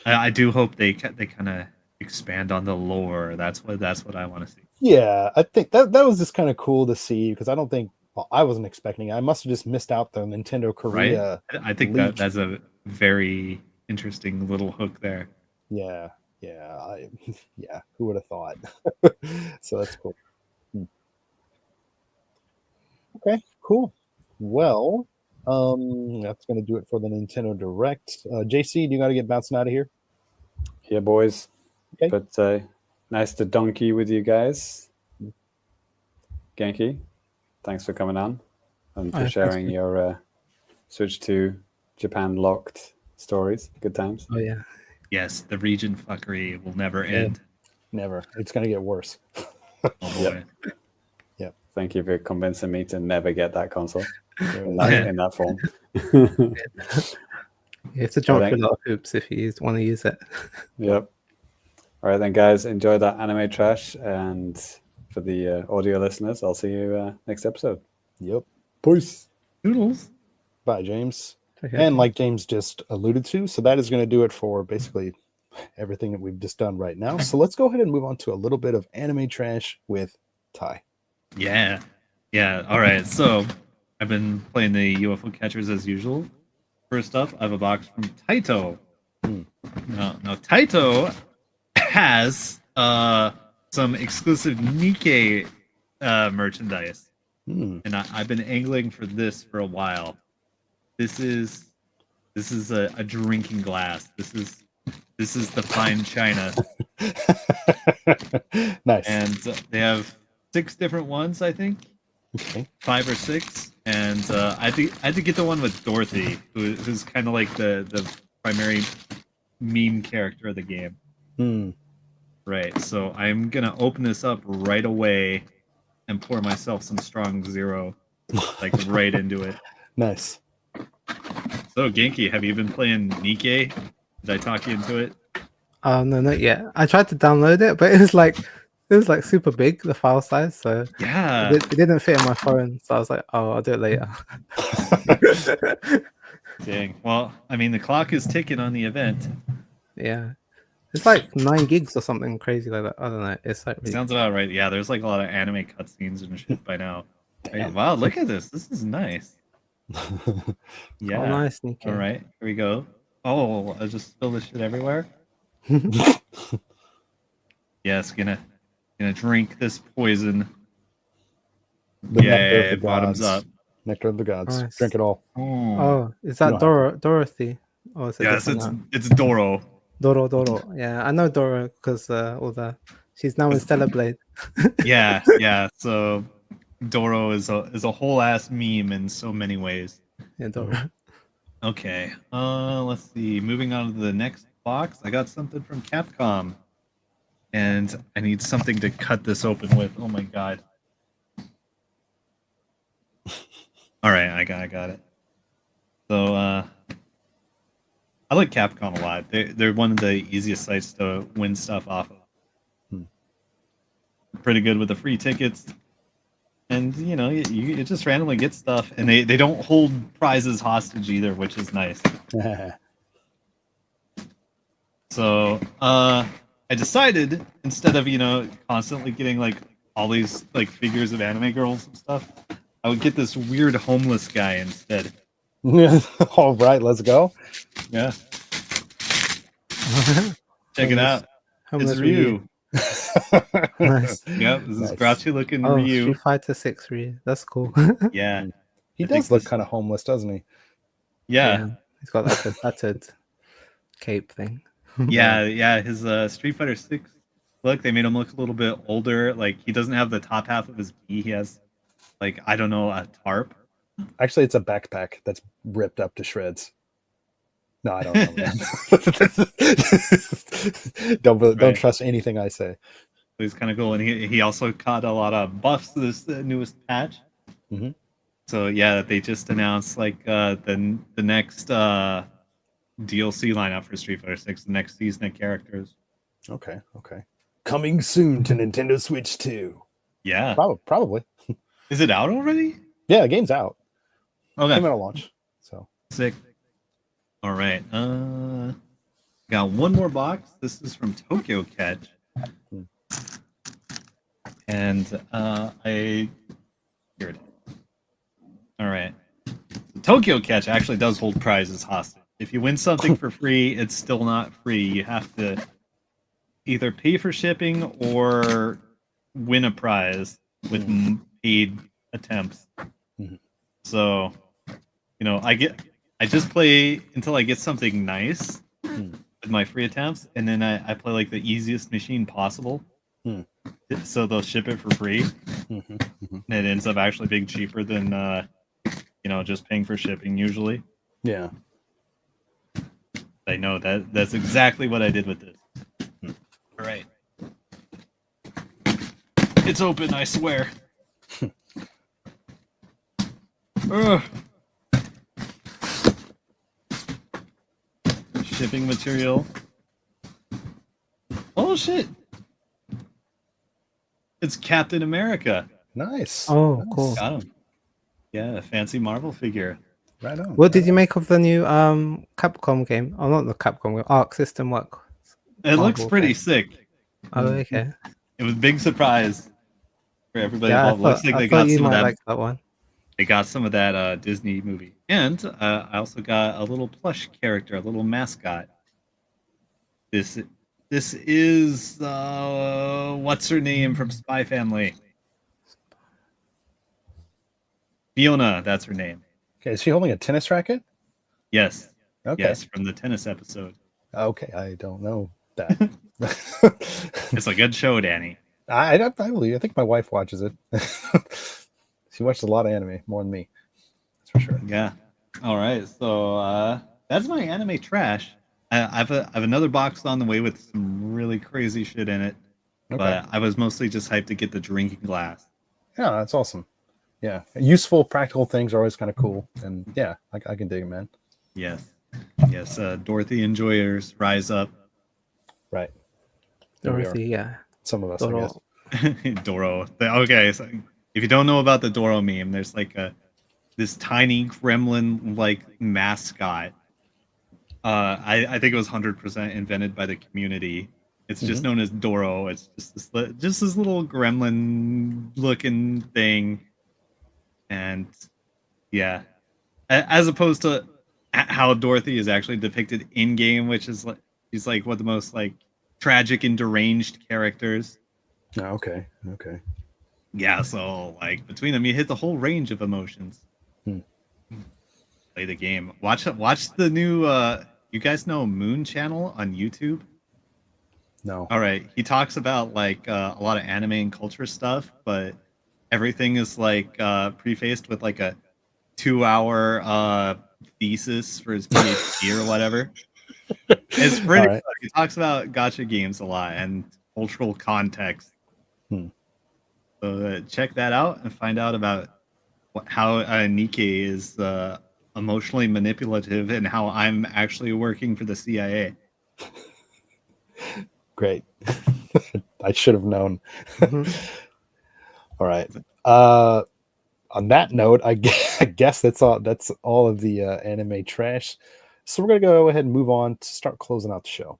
I do hope they kind of expand on the lore. That's what I want to see. Yeah, I think that was just kind of cool to see because I don't think I wasn't expecting it. I must have just missed out the Nintendo Korea. Right? I think leak. that's a very interesting little hook there. Yeah. Yeah, yeah. Who would have thought? So that's cool. Okay, cool. Well, that's going to do it for the Nintendo Direct. JC, do you got to get bouncing out of here? Yeah, boys. Okay. But nice to donkey with you guys. Genki, thanks for coming on and for sharing your Switch 2 Japan locked stories. Good times. Oh yeah. Yes, the region fuckery will never end. Never. It's going to get worse. Oh boy. Yep. Thank you for convincing me to never get that console in Yeah. that form. You have to jump through a lot of hoops if you want to use it. Yep. All right then, guys. Enjoy that anime trash, and for the audio listeners, I'll see you next episode. Yep. Peace. Noodles. Bye, James. Okay. And like James just alluded to, so that is going to do it for basically everything that we've just done right now. So let's go ahead and move on to a little bit of anime trash with Ty. Yeah. Yeah. All right. So I've been playing the UFO catchers as usual. First up, I have a box from Taito. Now Taito has some exclusive Nikkei merchandise. And I've been angling for this for a while. This is a drinking glass. This is the fine china. Nice. And they have 6 different ones, I think. Okay. 5 or 6. And I had to get the one with Dorothy, who's kind of like the primary meme character of the game. Right. So I'm gonna open this up right away and pour myself some strong zero, like right into it. Nice. So Genki, have you been playing Nikkei? Did I talk you into it? No, not yet. I tried to download it, but it was like super big, the file size, so Yeah. it didn't fit in my phone. So I was like, oh, I'll do it later. Dang. Well, I mean, the clock is ticking on the event. Yeah, it's like 9 gigs or something crazy like that. I don't know. It's like really... Sounds about right. Yeah, there's like a lot of anime cutscenes and shit by now. Hey, Damn. wow, look at this. This is nice. Yeah. Oh, nice, Nikkei. All right, here we go. Oh, I just spilled this shit everywhere. Yes, gonna drink this poison. The nectar of Yeah, the bottoms gods. up. Nectar of the gods. Nice. Drink it all. Oh, is You that don't Dorothy? Or is it Yes, different now? it's Doro. Doro. Yeah, I know Doro because she's now in Stellar Blade. Yeah. So Doro is a whole ass meme in so many ways. Yeah, Doro. Okay. Let's see. Moving on to the next box, I got something from Capcom, and I need something to cut this open with. Oh my god. All right, I got it. So I like Capcom a lot. They're one of the easiest sites to win stuff off of. Pretty good with the free tickets. And you just randomly get stuff, and they don't hold prizes hostage either, which is nice. So I decided, instead of constantly getting like all these like figures of anime girls and stuff, I would get this weird homeless guy instead. All right, let's go. Yeah. Check it out. It's Ryu. Nice. Yep, this is Nice. grouchy looking Oh, Ryu. Street Fighter 6 Ryu. That's cool. Yeah. He I does think look this- kind of homeless, doesn't he? Yeah. He's got like a tattered cape thing. Yeah. His Street Fighter 6 look, they made him look a little bit older. Like, he doesn't have the top half of his gi. He has, like, I don't know, a tarp. Actually, it's a backpack that's ripped up to shreds. No, I don't know. Man. Don't Right. trust anything I say. So he's kind of cool. And he also caught a lot of buffs to this newest patch. Mhm. So, yeah, they just announced, like, the next DLC lineup for Street Fighter 6, the next season of characters. Okay. Coming soon to Nintendo Switch 2. Yeah. Probably. Is it out already? Yeah, the game's out. Okay. Came out at launch. So Sick. All right. Got one more box. This is from Tokyo Catch. And here it is. All right. Tokyo Catch actually does hold prizes hostage. If you win something for free, it's still not free. You have to either pay for shipping or win a prize with paid attempts. Mhm. So, I just play until I get something nice with my free attempts, and then I play like the easiest machine possible. So they'll ship it for free, and it ends up actually being cheaper than just paying for shipping usually. Yeah. I know that's exactly what I did with this. All right. It's open, I swear. Ugh. Shipping material. Oh shit! It's Captain America. Nice. Oh, Nice. cool. Got him. Yeah, a fancy Marvel figure. Right on. What did you make of the new Capcom game? Oh, not the Capcom game. Arc System work. It looks Marvel pretty game. sick. Oh, okay. It was a big surprise for everybody Yeah, I involved. Looks thought, like I they thought got you some of might that. like that one. They got some of that Disney movie, and I also got a little plush character, a little mascot. This is what's her name from Spy Family? Fiona, that's her name. Okay, is she holding a tennis racket? Yes. Okay. Yes, from the tennis episode. Okay, I don't know that. It's a good show, Danny. I believe. I think my wife watches it. She watches a lot of anime, more than me. That's for sure. Yeah. All right. So that's my anime trash. I have another box on the way with some really crazy shit in it. Okay. But I was mostly just hyped to get the drinking glass. Yeah, that's awesome. Yeah, useful, practical things are always kind of cool, and yeah, I can dig it, man. Yes. Yes. Dorothy enjoyers rise up. Right. There we are. Dorothy, yeah. Some of us, I guess. Doro. Okay. So if you don't know about the Doro meme, there's like this tiny gremlin like mascot. I think it was 100% invented by the community. It's just known as Doro. It's just this little gremlin looking thing, and yeah, as opposed to how Dorothy is actually depicted in game, which is like she's like one of the most like tragic and deranged characters. Oh, okay. Okay. Yeah, so like between them, you hit the whole range of emotions. Play the game. Watch the new. You guys know Moon Channel on YouTube? No. All right, he talks about like a lot of anime and culture stuff, but everything is like prefaced with like a 2-hour thesis for his PhD or whatever. It's pretty. Right. He talks about gacha games a lot and cultural context. So check that out and find out about how Nikkei is emotionally manipulative and how I'm actually working for the CIA. Great. I should have known. All right. On that note, I guess that's all of the anime trash. So we're gonna go ahead and move on to start closing out the show.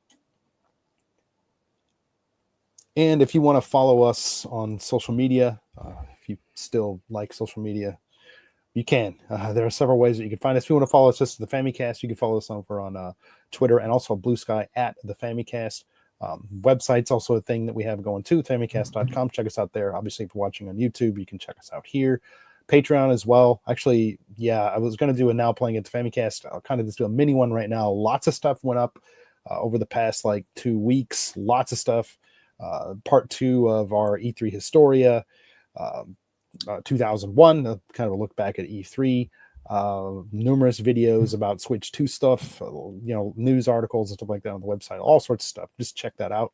And if you want to follow us on social media, if you still like social media, you can. There are several ways that you can find us. If you want to follow us just to the Famicast, you can follow us over on Twitter and also Bluesky at the Famicast. Website's also a thing that we have going too, famicast.com. Check us out there. Obviously, if you're watching on YouTube, you can check us out here. Patreon as well. Actually, yeah, I was going to do a Now Playing at the Famicast. I'll kind of just do a mini one right now. Lots of stuff went up over the past like 2 weeks. Lots of stuff. Part 2 of our E3 Historia, 2001, kind of a look back at E3. Numerous videos about Switch 2 stuff, news articles and stuff like that on the website, all sorts of stuff. Just check that out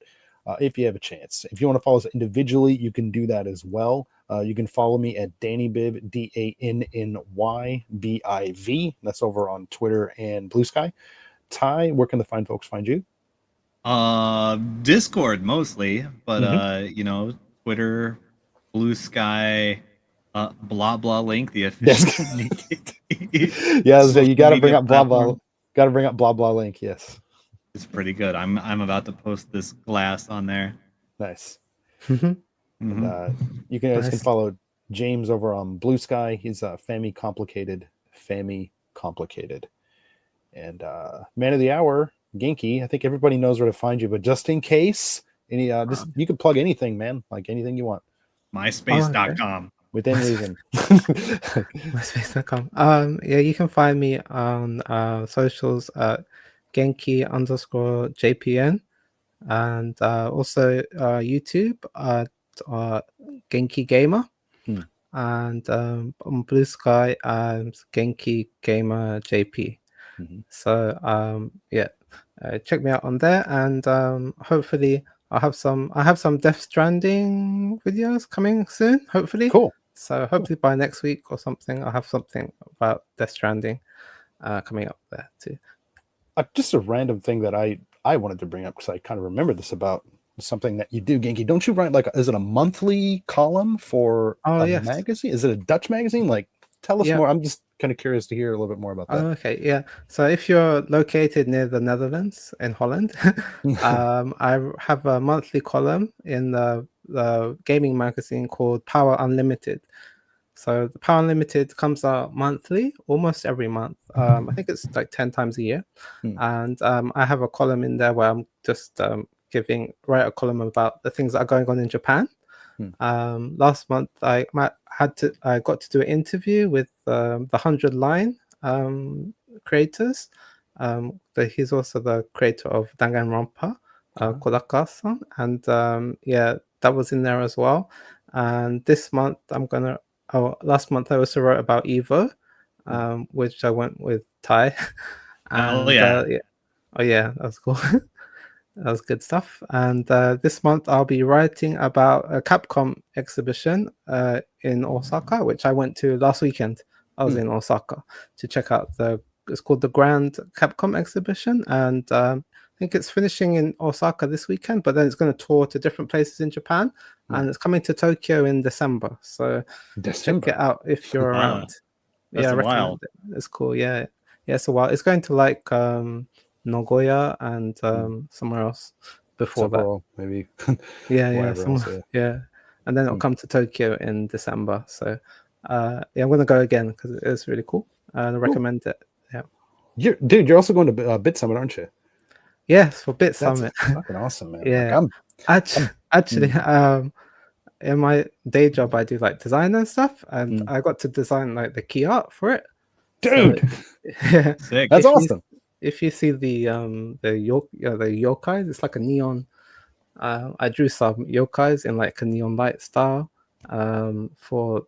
if you have a chance. If you want to follow us individually, you can do that as well. You can follow me at DannyBiv, DANNYBIV. That's over on Twitter and Bluesky. Ty, where can the fine folks find you? Discord mostly, but Twitter, Bluesky, blah blah link, the official yeah, so you got to bring up blah platform. blah. Got to bring up blah blah link. Yes, it's pretty good. I'm about to post this glass on there. Nice. Mm-hmm. You can follow James over on Bluesky. He's Fami Complicated, and Man of the Hour, Genki. I think everybody knows where to find you, but just in case, Any just you can plug anything, man. Like anything you want MySpace.com. within reason. MySpace.com. Yeah, you can find me on socials at Genki_JPN, and also YouTube at Genki Gamer, and on Bluesky Genki Gamer JP. So yeah, check me out on there, and hopefully I have some Death Stranding videos coming soon. Hopefully, Cool. So hopefully by next week or something, I'll have something about Death Stranding coming up there too. Just a random thing that I wanted to bring up because I kind of remember this about something that you do, Genki. Don't you write like is it a monthly column for a magazine? Is it a Dutch magazine? Like, tell us more. I'm just kind of curious to hear a little bit more about that. Okay, yeah. So if you're located near the Netherlands in Holland, I have a monthly column in the gaming magazine called Power Unlimited. So the Power Unlimited comes out monthly, almost every month. I think it's like 10 times a year. And I have a column in there where I'm just write a column about the things that are going on in Japan. Last month I got to do an interview with the 100 Line creators. He's also the creator of Danganronpa, Kodaka-san, and yeah, that was in there as well. And this month last month I also wrote about Evo, which I went with Ty. And, oh yeah, that was cool. That was good stuff. And this month I'll be writing about a Capcom exhibition in Osaka, which I went to last weekend. I was in Osaka to check out it's called the Grand Capcom exhibition. And I think it's finishing in Osaka this weekend, but then it's going to tour to different places in Japan. And it's coming to Tokyo in December. So check it out if you're around. That's I a recommend while. it. It's cool. Yeah, it's a while. It's going to like Nagoya and somewhere else before Sapporo, that. Maybe. yeah, and then it'll come to Tokyo in December. So yeah, I'm gonna go again because it is really cool. I recommend it. Yeah. You're also going to Bit Summit, aren't you? Yes, for Bit Summit. Fucking awesome, man. Yeah. Like, actually, in my day job, I do like design and stuff, and I got to design like the key art for it. Dude, yeah, sick. That's awesome. If you see the yokais, it's like a neon. I drew some yokais in like a neon light style for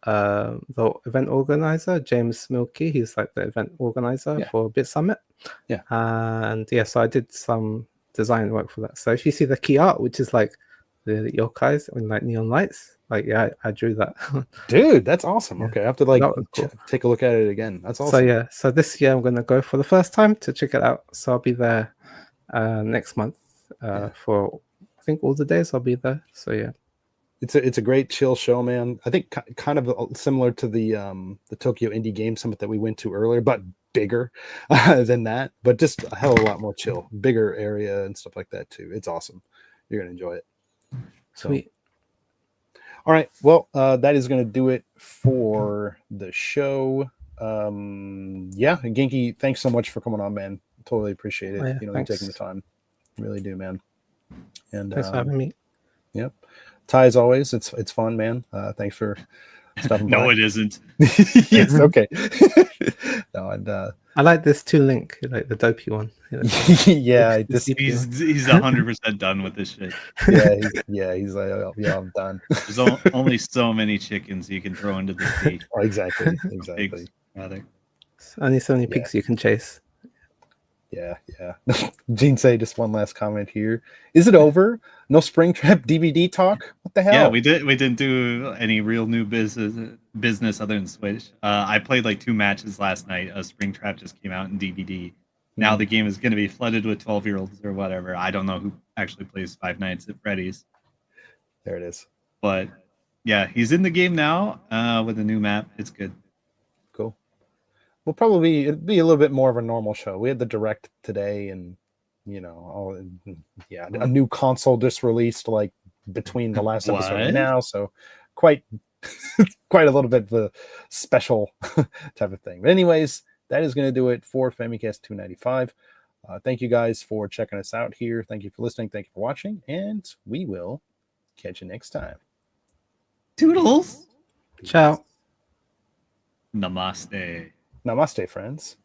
the event organizer, James Milky. He's like the event organizer for Bit Summit. Yeah. And yeah, so I did some design work for that. So if you see the key art, which is like the yokais in like neon lights, like I drew that. Dude, that's awesome. Okay, I have to like cool. take a look at it again. That's awesome. So yeah, so this year I'm gonna go for the first time to check it out. So I'll be there next month for I think all the days I'll be there. So yeah, it's a great chill show, man. I think kind of similar to the Tokyo Indie Game Summit that we went to earlier, but bigger than that. But just a hell of a lot more chill, bigger area and stuff like that too. It's awesome. You're gonna enjoy it. Sweet. All right. Well, that is going to do it for the show. Yeah, Genki, thanks so much for coming on, man. Totally appreciate it. Yeah, you taking the time. Really do, man. And thanks for having me. Yep. Ty, as always, it's fun, man. Thanks for stopping by. No, it isn't. Yes. Okay. No, and I like this link, like the dopey one. Yeah, he's 100% done with this shit. He's like, oh, yeah, I'm done. There's only so many chickens you can throw into the sea. Oh, exactly. Pigs, rather. Only so many pigs you can chase. Yeah. Gene say just one last comment here. Is it over? No Springtrap DVD talk? What the hell? Yeah, we didn't do any real new business other than Switch. I played like 2 matches last night. Springtrap just came out in DVD. Now the game is going to be flooded with 12-year-olds or whatever. I don't know who actually plays Five Nights at Freddy's. There it is. But yeah, he's in the game now with a new map. It's good. Cool. We'll probably it'd be a little bit more of a normal show. We had the direct today, and a new console just released like between the last episode and now, so quite a little bit of a special type of thing. But anyways, that is going to do it for Famicast 295. Thank you guys for checking us out here. Thank you for listening. Thank you for watching. And we will catch you next time. Toodles. Ciao. Namaste. Namaste, friends.